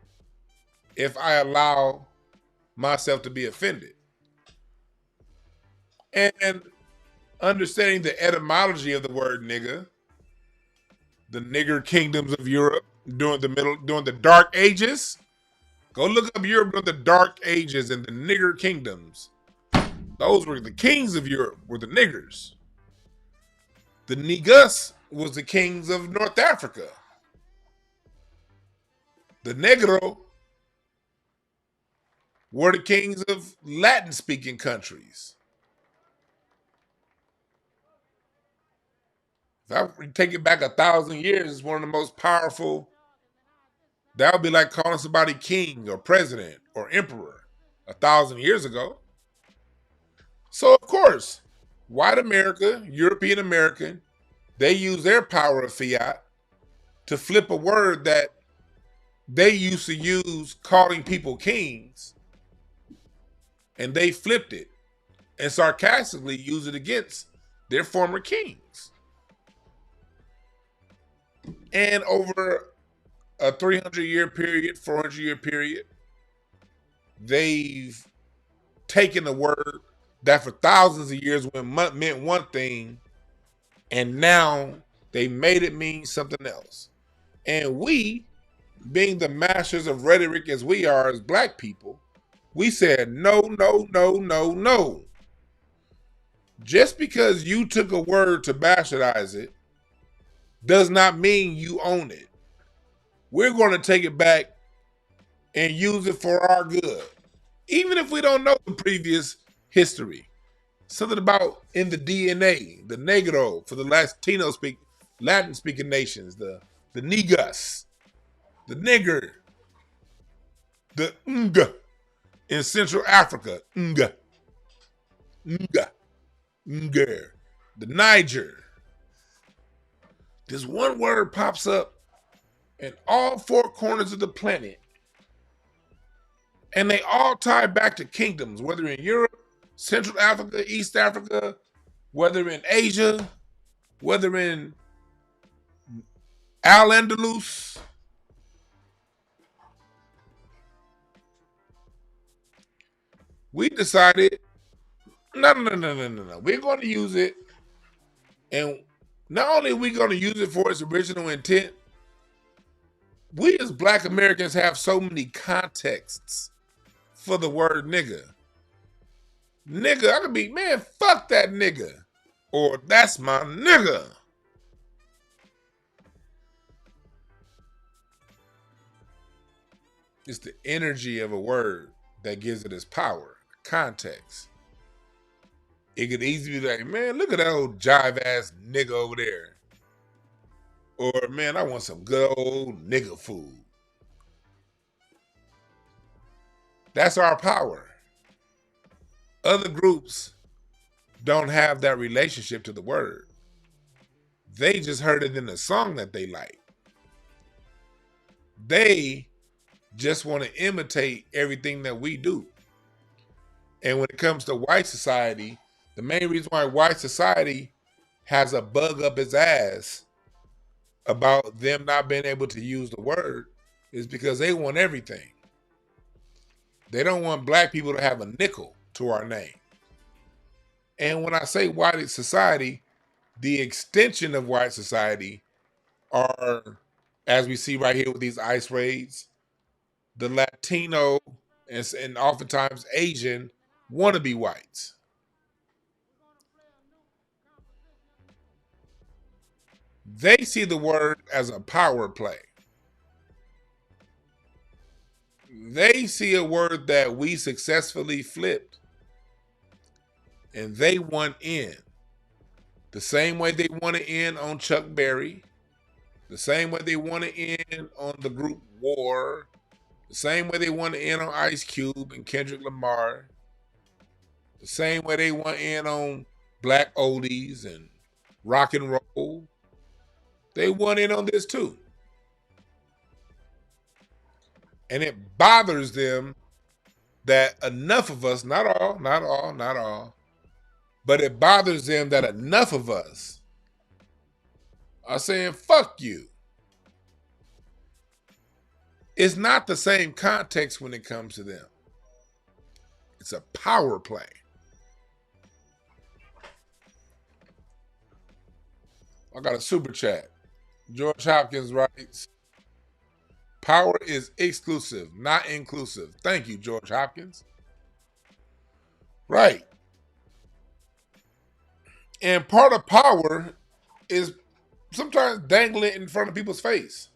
if I allow myself to be offended. And understanding the etymology of the word nigga, the nigger kingdoms of Europe during the Dark Ages. Go look up Europe during the Dark Ages and the nigger kingdoms. Those were the kings of Europe, were the niggers. The Negus was the kings of North Africa. The Negro were the kings of Latin-speaking countries. If I take it back 1,000 years, it's one of the most powerful. That would be like calling somebody king or president or emperor 1,000 years ago. So, of course, white America, European American, they use their power of fiat to flip a word that they used to use calling people kings, and they flipped it and sarcastically use it against their former kings. And over a 300-year period, 400-year period, they've taken a word that for thousands of years meant one thing, and now they made it mean something else. And we, being the masters of rhetoric as we are as black people, we said, no, no, no, no, no. Just because you took a word to bastardize it does not mean you own it. We're going to take it back and use it for our good. Even if we don't know the previous history. Something about in the DNA, the Negro for the Latin-speaking nations, the Negus, the nigger, the Nga in Central Africa, Nga. Nga. Nga. The Niger. This one word pops up in all four corners of the planet. And they all tie back to kingdoms, whether in Europe, Central Africa, East Africa, whether in Asia, whether in Al-Andalus. We decided, no. We're going to use it. And not only are we going to use it for its original intent, we as Black Americans have so many contexts for the word nigga. Nigga, I could be, man, fuck that nigga. Or that's my nigga. It's the energy of a word that gives it its power, context. It could easily be like, man, look at that old jive ass nigga over there. Or, man, I want some good old nigga food. That's our power. Other groups don't have that relationship to the word. They just heard it in a song that they like. They just want to imitate everything that we do. And when it comes to white society, the main reason why white society has a bug up its ass about them not being able to use the word is because they want everything. They don't want Black people to have a nickel to our name. And when I say white society, the extension of white society are, as we see right here with these ICE raids, the Latino and oftentimes Asian wannabe whites. They see the word as a power play. They see a word that we successfully flipped, and they want in. The same way they want to in on Chuck Berry, the same way they want to in on the group War, the same way they want to in on Ice Cube and Kendrick Lamar, the same way they want in on Black Oldies and rock and roll. They want in on this too. And it bothers them that enough of us, not all, but it bothers them that enough of us are saying, fuck you. It's not the same context when it comes to them. It's a power play. I got a super chat. George Hopkins writes, power is exclusive, not inclusive. Thank you, George Hopkins. Right. And part of power is sometimes dangling it in front of people's face.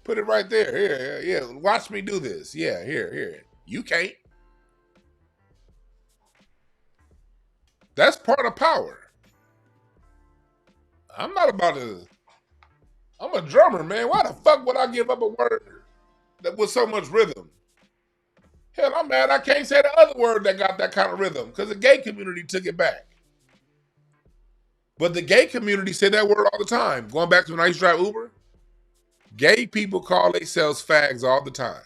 Put it right there. Here, yeah. Watch me do this. Yeah, here. You can't. That's part of power. I'm not about to. I'm a drummer, man. Why the fuck would I give up a word that with so much rhythm? Hell, I'm mad I can't say the other word that got that kind of rhythm because the gay community took it back. But the gay community said that word all the time. Going back to when I used to drive Uber, gay people call themselves fags all the time.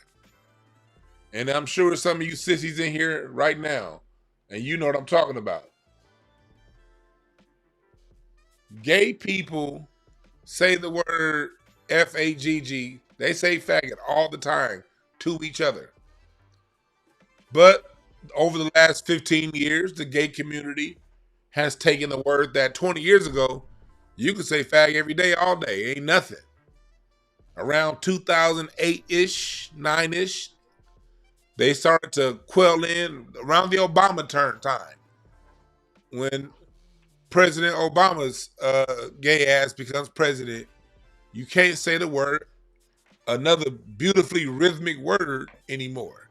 And I'm sure some of you sissies in here right now, and you know what I'm talking about. Gay people say the word F-A-G-G. They say faggot all the time to each other. But over the last 15 years, the gay community has taken the word that 20 years ago, you could say fag every day, all day. Ain't nothing. Around 2008-ish, 9-ish, they started to quell in around the Obama time when President Obama's gay ass becomes president. You can't say the word, another beautifully rhythmic word anymore.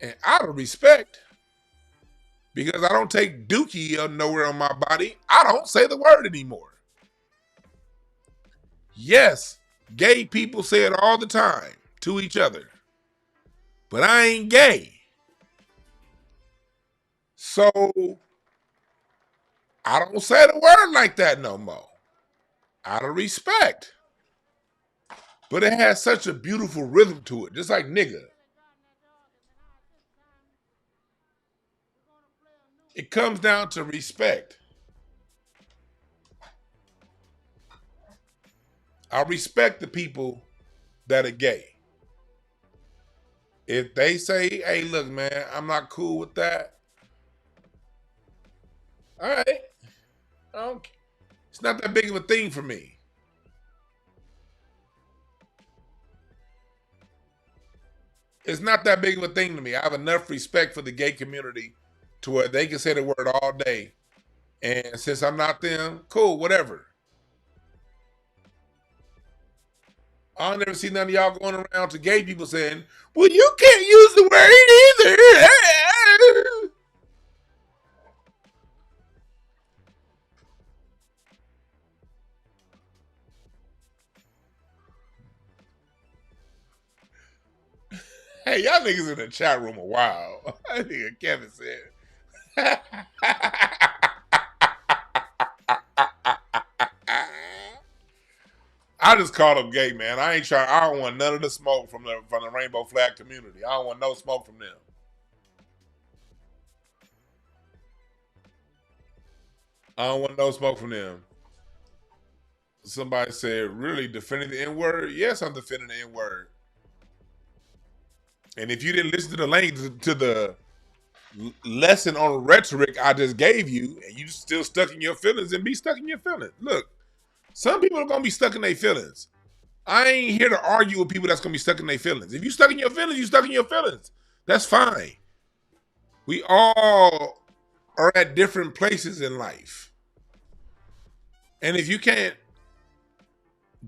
And out of respect, because I don't take dookie nowhere on my body, I don't say the word anymore. Yes, Gay people say it all the time to each other. But I ain't gay. So I don't say the word like that no more. Out of respect. But it has such a beautiful rhythm to it, just like nigga. It comes down to respect. I respect the people that are gay. If they say, hey, look, man, I'm not cool with that. All right. Okay. It's not that big of a thing for me. It's not that big of a thing to me. I have enough respect for the gay community to where they can say the word all day. And since I'm not them, cool, whatever. I'll never see none of y'all going around to gay people saying, well, you can't use the word either. Hey, y'all niggas in the chat room a while. I think Kevin said. I just called them gay, man. I ain't trying. I don't want none of the smoke from the rainbow flag community. I don't want no smoke from them. I don't want no smoke from them. Somebody said, really defending the N-word? Yes, I'm defending the N-word. And if you didn't listen to the link to the lesson on rhetoric I just gave you, and you still stuck in your feelings, and be stuck in your feelings. Look, some people are gonna be stuck in their feelings. I ain't here to argue with people that's gonna be stuck in their feelings. If you stuck in your feelings, you stuck in your feelings. That's fine. We all are at different places in life. And if you can't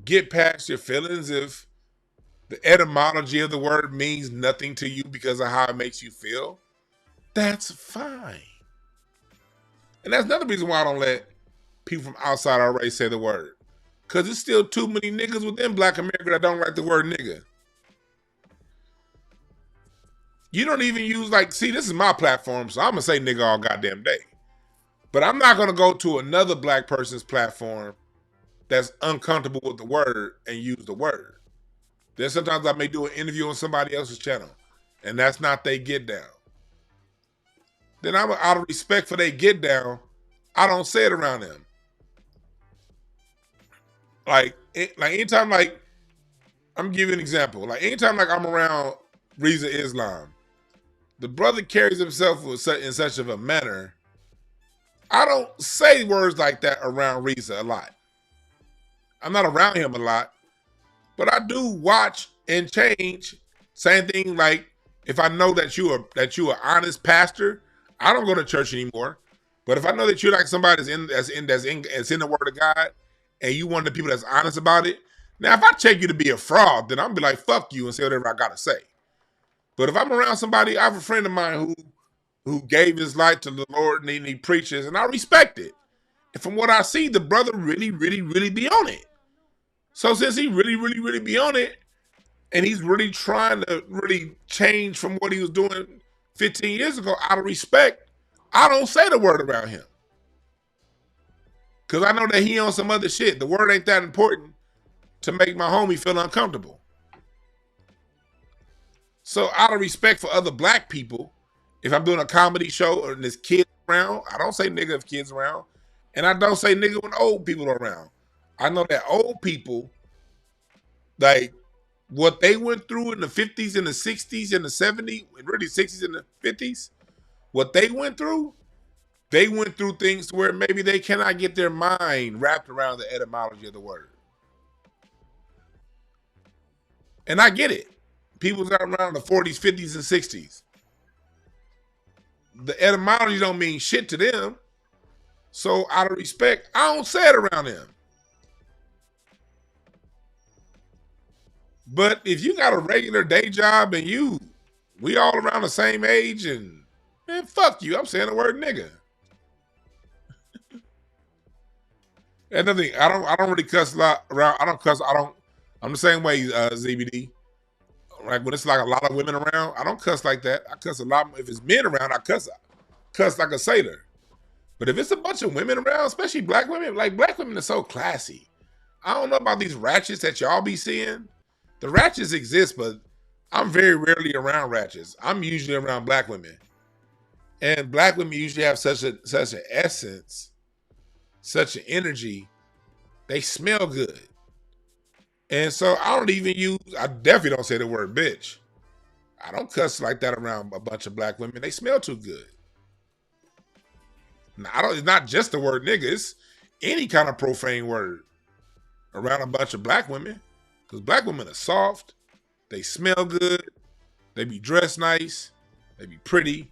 get past your feelings, if the etymology of the word means nothing to you because of how it makes you feel, that's fine. And that's another reason why I don't let people from outside our race say the word. Because there's still too many niggas within Black America that don't like the word nigga. You don't even use, like, see, this is my platform, so I'm going to say nigga all goddamn day. But I'm not going to go to another black person's platform that's uncomfortable with the word and use the word. Then sometimes I may do an interview on somebody else's channel, and that's not they get down. Then I'm out of respect for they get down, I don't say it around them. Like anytime, like, I'm gonna give you an example. Like anytime, like I'm around Reza Islam, the brother carries himself in such of a manner. I don't say words like that around Reza a lot. I'm not around him a lot, but I do watch and change. Same thing, like if I know that you are an honest pastor, I don't go to church anymore. But if I know that you're like somebody that's in the word of God, and you one of the people that's honest about it, now if I check you to be a fraud, then I'm be like, fuck you and say whatever I gotta say. But if I'm around somebody, I have a friend of mine who gave his life to the Lord and he preaches, and I respect it. And from what I see, the brother really, really, really be on it. So since he really, really, really be on it, and he's really trying to really change from what he was doing 15 years ago, out of respect, I don't say the word around him. Because I know that he on some other shit. The word ain't that important to make my homie feel uncomfortable. So out of respect for other black people, if I'm doing a comedy show or there's kids around, I don't say nigga if kids around. And I don't say nigga when old people are around. I know that old people, like what they went through in the 50s and the 60s and the 70s, and really 60s and the 50s, what they went through things where maybe they cannot get their mind wrapped around the etymology of the word. And I get it. People that are around the 40s, 50s, and 60s. The etymology don't mean shit to them. So out of respect, I don't say it around them. But if you got a regular day job and we all around the same age, and man, fuck you. I'm saying the word nigga. And nothing. I don't really cuss a lot around. I don't cuss. I'm the same way, ZBD. Like when it's like a lot of women around, I don't cuss like that. I cuss a lot. If it's men around, I cuss like a sailor. But if it's a bunch of women around, especially black women, like black women are so classy. I don't know about these ratchets that y'all be seeing. The ratchets exist, but I'm very rarely around ratchets. I'm usually around black women. And black women usually have such an essence, such an energy. They smell good. And so I definitely don't say the word bitch. I don't cuss like that around a bunch of black women. They smell too good. Now, it's not just the word nigga. It's any kind of profane word around a bunch of black women. Because black women are soft. They smell good. They be dressed nice. They be pretty.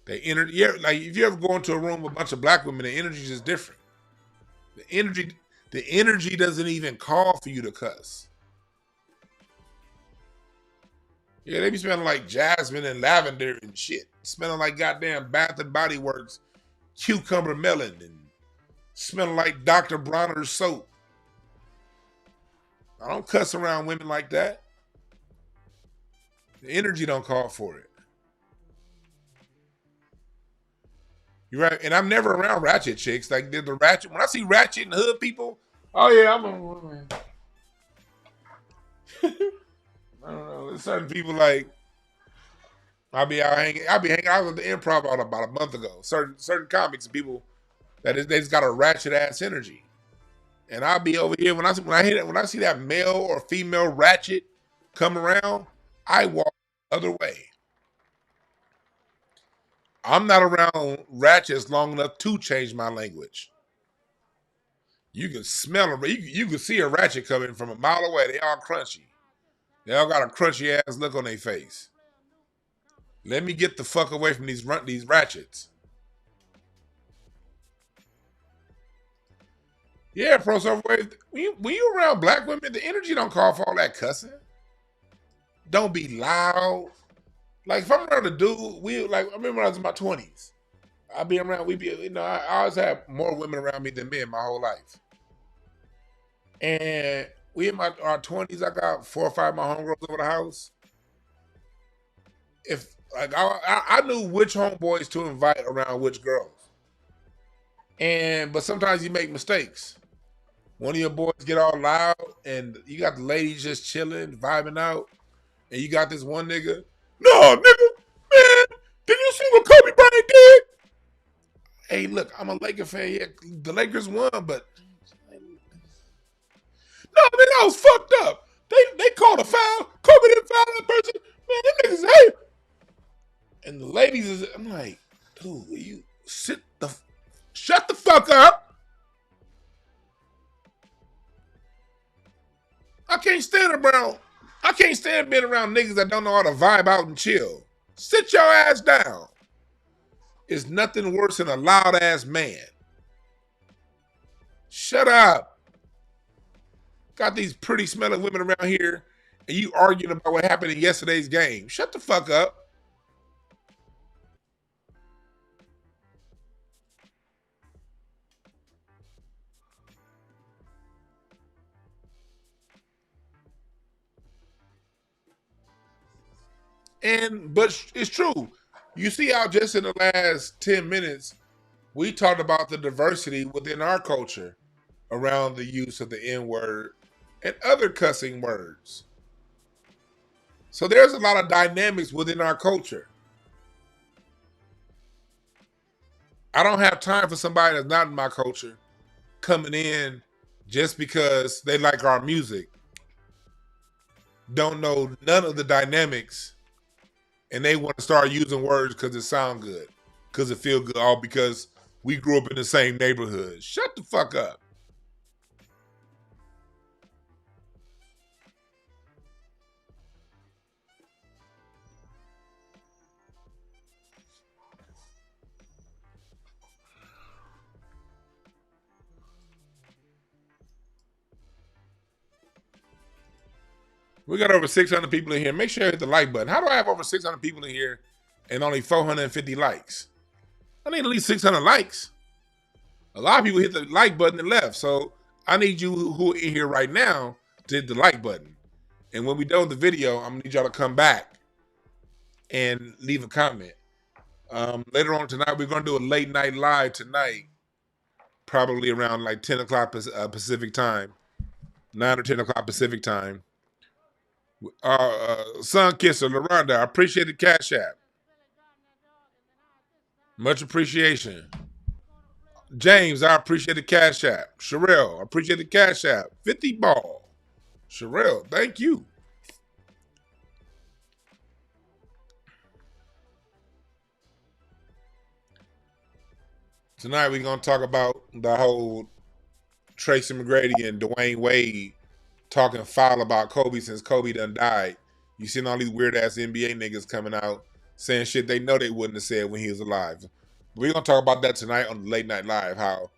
Like if you ever go into a room with a bunch of black women, the energy is just different. The energy doesn't even call for you to cuss. Yeah, they be smelling like jasmine and lavender and shit. Smelling like goddamn Bath and Body Works cucumber melon and smelling like Dr. Bronner's soap. I don't cuss around women like that. The energy don't call for it. You're right. And I'm never around ratchet chicks. Like the ratchet. When I see ratchet and hood people, oh yeah, I'm a I don't know. There's certain people like I'll be hanging out with the improv about a month ago. Certain comics and people they just got a ratchet ass energy. And I'll be over here when I see that male or female ratchet come around, I walk the other way. I'm not around ratchets long enough to change my language. You can smell them. You can see a ratchet coming from a mile away. They all crunchy. They all got a crunchy ass look on their face. Let me get the fuck away from these ratchets. Yeah, Pro Surfwave. When you around black women, the energy don't call for all that cussing. Don't be loud. Like if I'm around a dude, I remember when I was in my 20s. I'd be around, I always had more women around me than men my whole life. And we in our 20s, I got 4 or 5 of my homegirls over the house. If like I knew which homeboys to invite around which girls. But sometimes you make mistakes. One of your boys get all loud and you got the ladies just chilling, vibing out, and you got this one nigga. No, nigga, man, did you see what Kobe Bryant did? Hey, look, I'm a Laker fan. Yeah, the Lakers won, but no, man, that was fucked up. They called a foul. Kobe didn't foul that person. Man, them niggas hate. And the ladies I'm like, dude, will you shut the fuck up. I can't stand being around niggas that don't know how to vibe out and chill. Sit your ass down. It's nothing worse than a loud ass man. Shut up. Got these pretty smelling women around here and you arguing about what happened in yesterday's game. Shut the fuck up. But it's true. You see how just in the last 10 minutes, we talked about the diversity within our culture around the use of the N-word and other cussing words. So there's a lot of dynamics within our culture. I don't have time for somebody that's not in my culture coming in just because they like our music, don't know none of the dynamics, and they want to start using words because it sound good, because it feel good, all because we grew up in the same neighborhood. Shut the fuck up. We got over 600 people in here. Make sure you hit the like button. How do I have over 600 people in here and only 450 likes? I need at least 600 likes. A lot of people hit the like button and left. So I need you who are in here right now did the like button. And when we done with the video, I'm gonna need y'all to come back and leave a comment. Later on tonight, we're gonna do a late night live tonight, probably around like 10 o'clock Pacific time, 9 or 10 o'clock Pacific time. Sun Kisser, LaRonda, I appreciate the Cash App. Much appreciation. James, I appreciate the Cash App. Sherelle, I appreciate the Cash App. 50 ball. Sherelle, thank you. Tonight we're going to talk about the whole Tracy McGrady and Dwayne Wade talking foul about Kobe since Kobe done died. You seen all these weird-ass NBA niggas coming out saying shit they know they wouldn't have said when he was alive. We're going to talk about that tonight on the Late Night Live, how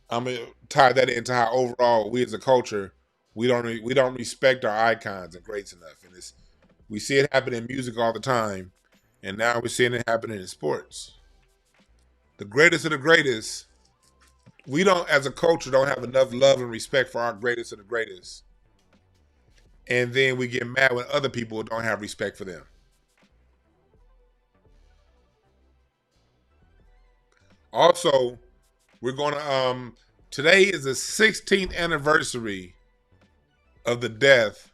I'm going to tie that into how overall we as a culture, we don't respect our icons and greats enough. And we see it happen in music all the time, and now we're seeing it happening in sports. The greatest of the greatest, we don't, as a culture, don't have enough love and respect for our greatest of the greatest. And then we get mad when other people don't have respect for them. Also, we're going to, today is the 16th anniversary of the death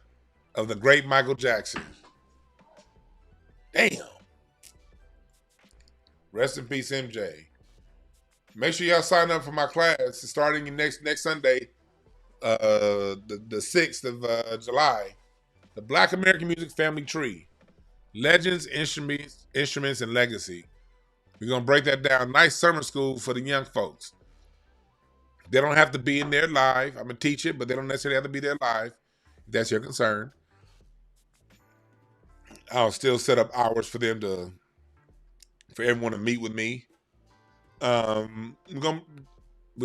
of the great Michael Jackson. Damn. Rest in peace, MJ. Make sure y'all sign up for my class. It's starting next Sunday, the 6th of July. The Black American Music Family Tree. Legends, Instruments, and Legacy. We're going to break that down. Nice summer school for the young folks. They don't have to be in there live. I'm going to teach it, but they don't necessarily have to be there live, if that's your concern. I'll still set up hours for them for everyone to meet with me. We're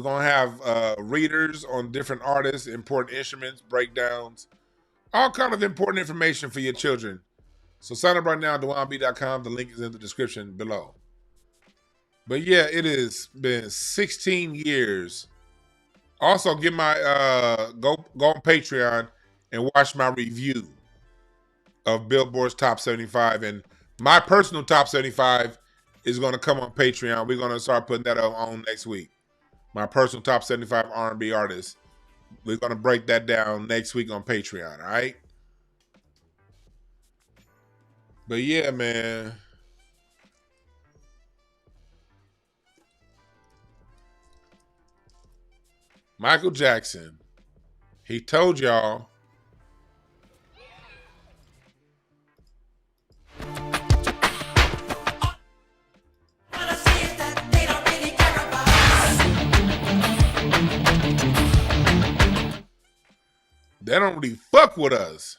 gonna have readers on different artists, important instruments, breakdowns, all kind of important information for your children. So sign up right now at DewanB.com. The link is in the description below. But yeah, it has been 16 years. Also, get my go on Patreon and watch my review of Billboard's Top 75, and my personal Top 75 is going to come on Patreon. We're going to start putting that on next week. My personal Top 75 R&B artists. We're going to break that down next week on Patreon, all right? But yeah, man. Michael Jackson, he told y'all they don't really fuck with us.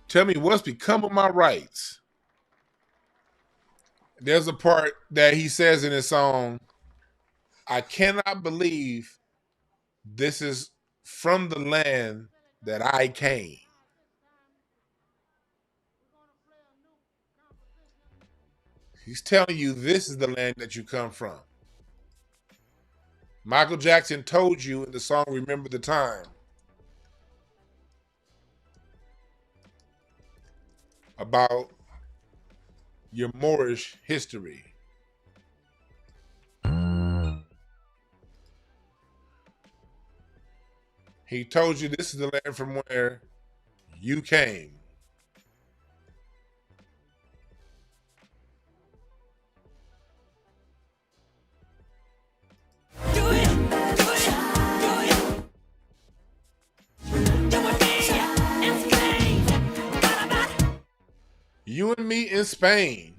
Tell me what's become of my rights. There's a part that he says in his song, I cannot believe this is from the land that I came. He's telling you this is the land that you come from. Michael Jackson told you in the song Remember the Time about your Moorish history. He told you this is the land from where you came. You and me in Spain.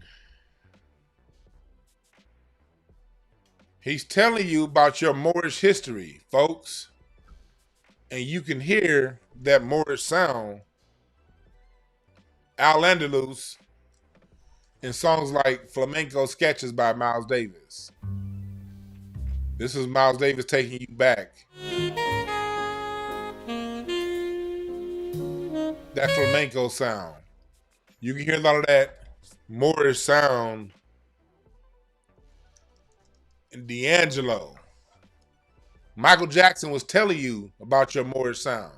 He's telling you about your Moorish history, folks. And you can hear that Moorish sound, Al-Andalus, in songs like Flamenco Sketches by Miles Davis. This is Miles Davis taking you back. That flamenco sound. You can hear a lot of that Moorish sound in D'Angelo. Michael Jackson was telling you about your Moorish sound.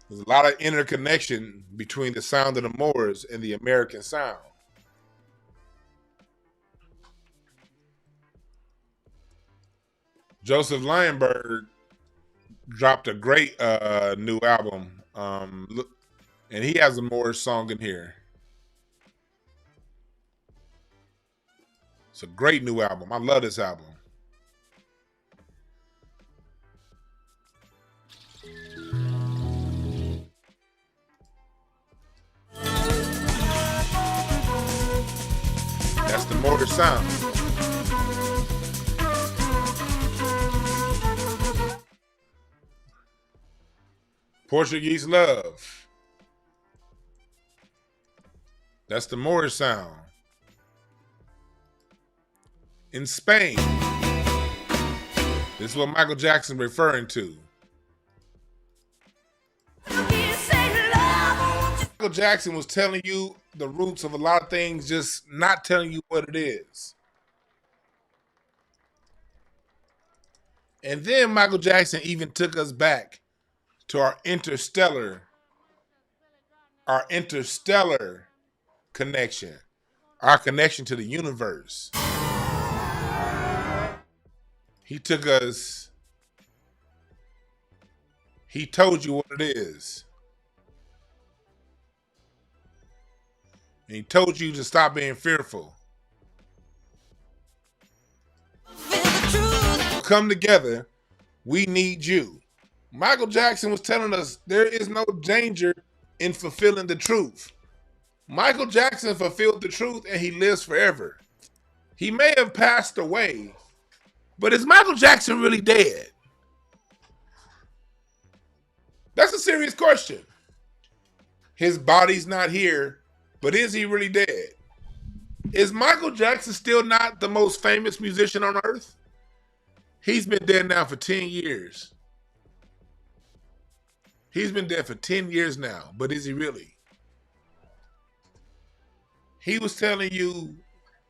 There's a lot of interconnection between the sound of the Moors and the American sound. Joseph Lionberg dropped a great new album, and he has a Moorish song in here. It's a great new album. I love this album. That's the Moorish sound. Portuguese Love. That's the Moorish sound. In Spain, this is what Michael Jackson referring to. Michael Jackson was telling you the roots of a lot of things, just not telling you what it is. And then Michael Jackson even took us back to our interstellar connection, our connection to the universe. He took us, he told you what it is. And he told you to stop being fearful. Come together, we need you. Michael Jackson was telling us there is no danger in fulfilling the truth. Michael Jackson fulfilled the truth and he lives forever. He may have passed away, but is Michael Jackson really dead? That's a serious question. His body's not here, but is he really dead? Is Michael Jackson still not the most famous musician on earth? He's been dead now for 10 years. He's been dead for 10 years now, but is he really? He was telling you,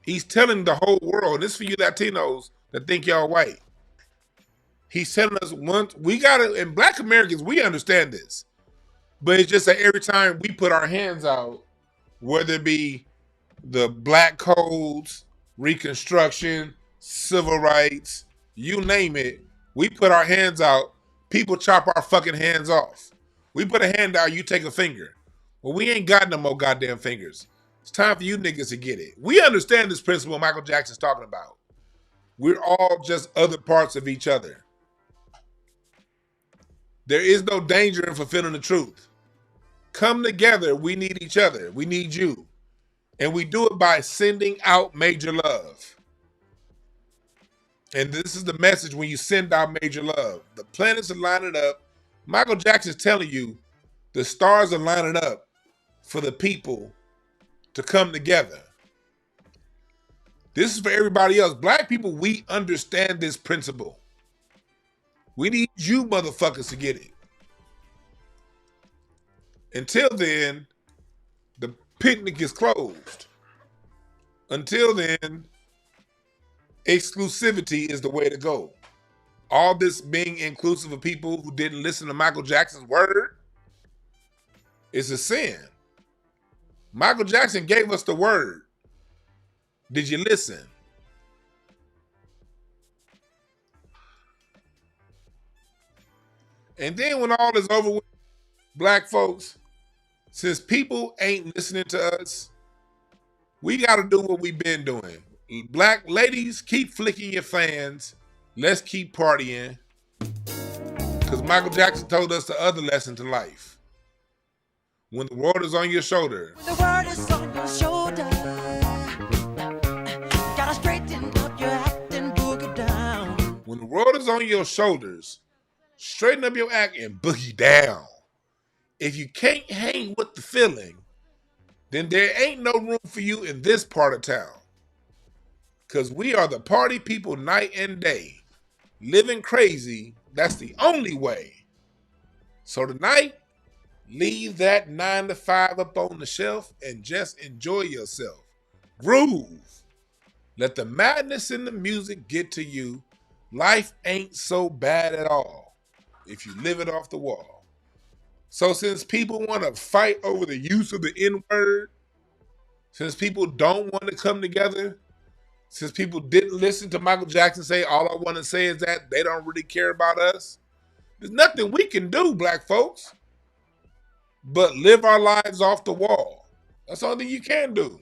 he's telling the whole world, this is for you Latinos that think y'all white. He's telling us once, we gotta, and Black Americans, we understand this. But it's just that every time we put our hands out, whether it be the Black codes, Reconstruction, civil rights, you name it, we put our hands out, people chop our fucking hands off. We put a hand out, you take a finger. Well, we ain't got no more goddamn fingers. It's time for you niggas to get it. We understand this principle Michael Jackson's talking about. We're all just other parts of each other. There is no danger in fulfilling the truth. Come together, we need each other. We need you. And we do it by sending out major love. And this is the message when you send out major love. The planets are lining up. Michael Jackson's telling you the stars are lining up for the people to come together. This is for everybody else. Black people, we understand this principle. We need you motherfuckers to get it. Until then, the picnic is closed. Until then, exclusivity is the way to go. All this being inclusive of people who didn't listen to Michael Jackson's word is a sin. Michael Jackson gave us the word. Did you listen? And then when all is over with, Black folks, since people ain't listening to us, we got to do what we've been doing. Black ladies, keep flicking your fans. Let's keep partying. Because Michael Jackson told us the other lesson to life. When the world is on your shoulder. When the world is on your shoulder. Gotta straighten up your act and boogie down. When the world is on your shoulders, straighten up your act and boogie down. If you can't hang with the feeling, then there ain't no room for you in this part of town. Because we are the party people night and day. living crazy, that's the only way. So tonight, leave that 9 to 5 up on the shelf and just enjoy yourself. Groove. Let the madness in the music get to you. Life ain't so bad at all if you live it off the wall. So since people want to fight over the use of the N-word, since people don't want to come together, since people didn't listen to Michael Jackson say, all I want to say is that they don't really care about us, there's nothing we can do, black folks, but live our lives off the wall. That's the only thing you can do.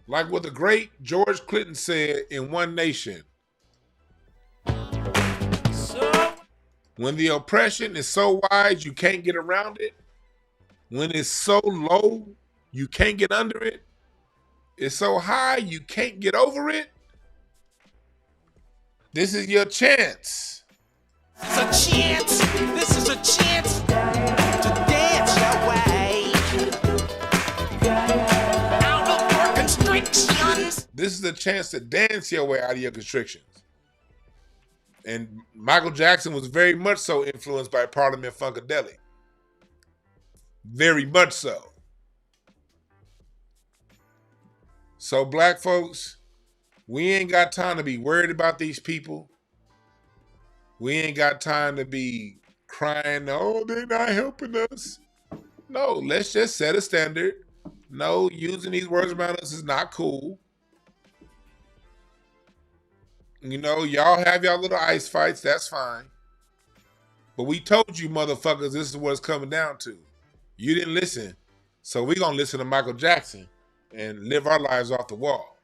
Like what the great George Clinton said in One Nation, when the oppression is so wide you can't get around it, when it's so low you can't get under it, it's so high you can't get over it, this is your chance. It's a chance. This is a chance to dance your way out of your constrictions. This is a chance to dance your way out of your constrictions. And Michael Jackson was very much so influenced by Parliament Funkadelic. Very much so. So black folks, we ain't got time to be worried about these people. We ain't got time to be crying, oh, they're not helping us. No, let's just set a standard. No, using these words around us is not cool. You know, y'all have y'all little ice fights, that's fine. But we told you motherfuckers this is what it's coming down to. You didn't listen. So we gonna listen to Michael Jackson and live our lives off the wall.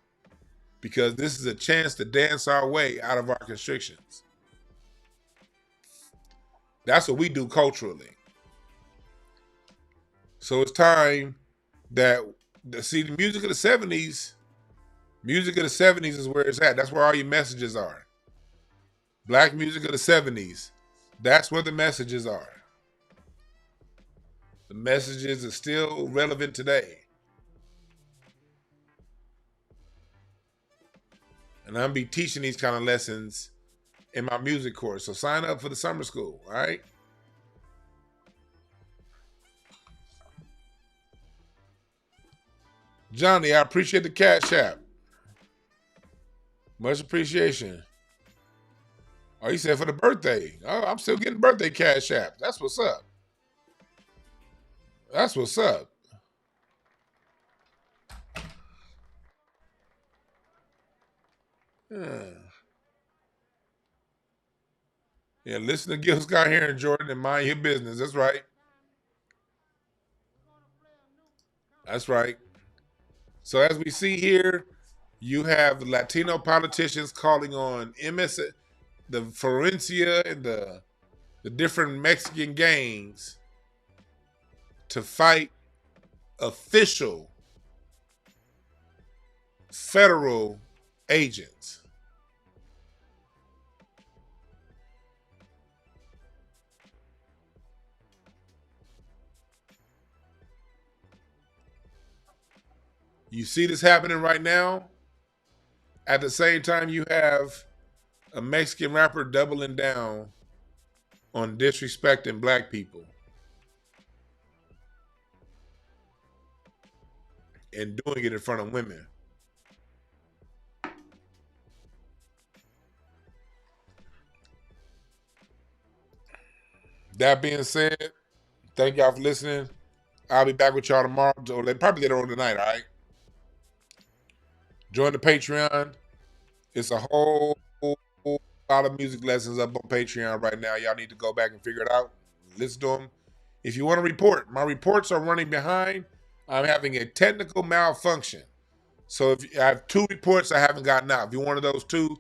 Because this is a chance to dance our way out of our constrictions. That's what we do culturally. So it's time that, see, the music of the 70s, music of the 70s is where it's at. That's where all your messages are. Black music of the 70s, that's where the messages are. The messages are still relevant today. And I'm gonna be teaching these kind of lessons in my music course. So sign up for the summer school, all right? Johnny, I appreciate the Cash App. Much appreciation. Oh, he said for the birthday. Oh, I'm still getting birthday Cash App. That's what's up. That's what's up. Yeah, listen to Gil Scott here in Jordan and mind your business. That's right. That's right. So as we see here, you have Latino politicians calling on the Florencia and the different Mexican gangs to fight official federal agents. You see this happening right now. At the same time, you have a Mexican rapper doubling down on disrespecting black people and doing it in front of women. That being said, thank y'all for listening. I'll be back with y'all tomorrow, or probably later on tonight, all right? Join the Patreon. It's a whole lot of music lessons up on Patreon right now. Y'all need to go back and figure it out. Listen to them. If you want to report, my reports are running behind. I'm having a technical malfunction. So if I have 2 reports I haven't gotten out. If you're one of those 2,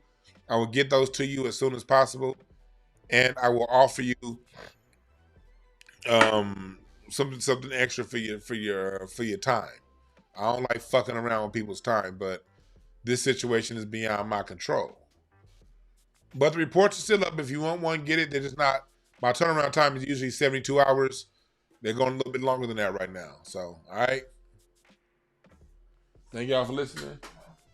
I will get those to you as soon as possible. And I will offer you something extra for your time. I don't like fucking around with people's time, but this situation is beyond my control. But the reports are still up. If you want one, get it. They're just not. My turnaround time is usually 72 hours. They're going a little bit longer than that right now. So, all right. Thank y'all for listening.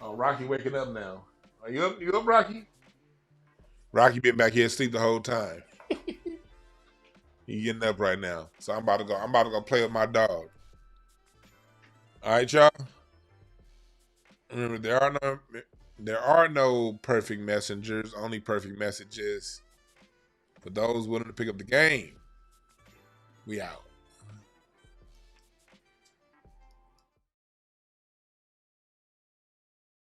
Oh, Rocky waking up now. Are you up? You up, Rocky? Rocky been back here asleep the whole time. He getting up right now. So I'm about to go play with my dog. All right, y'all. Remember, there are no perfect messengers, only perfect messages. For those willing to pick up the game, we out.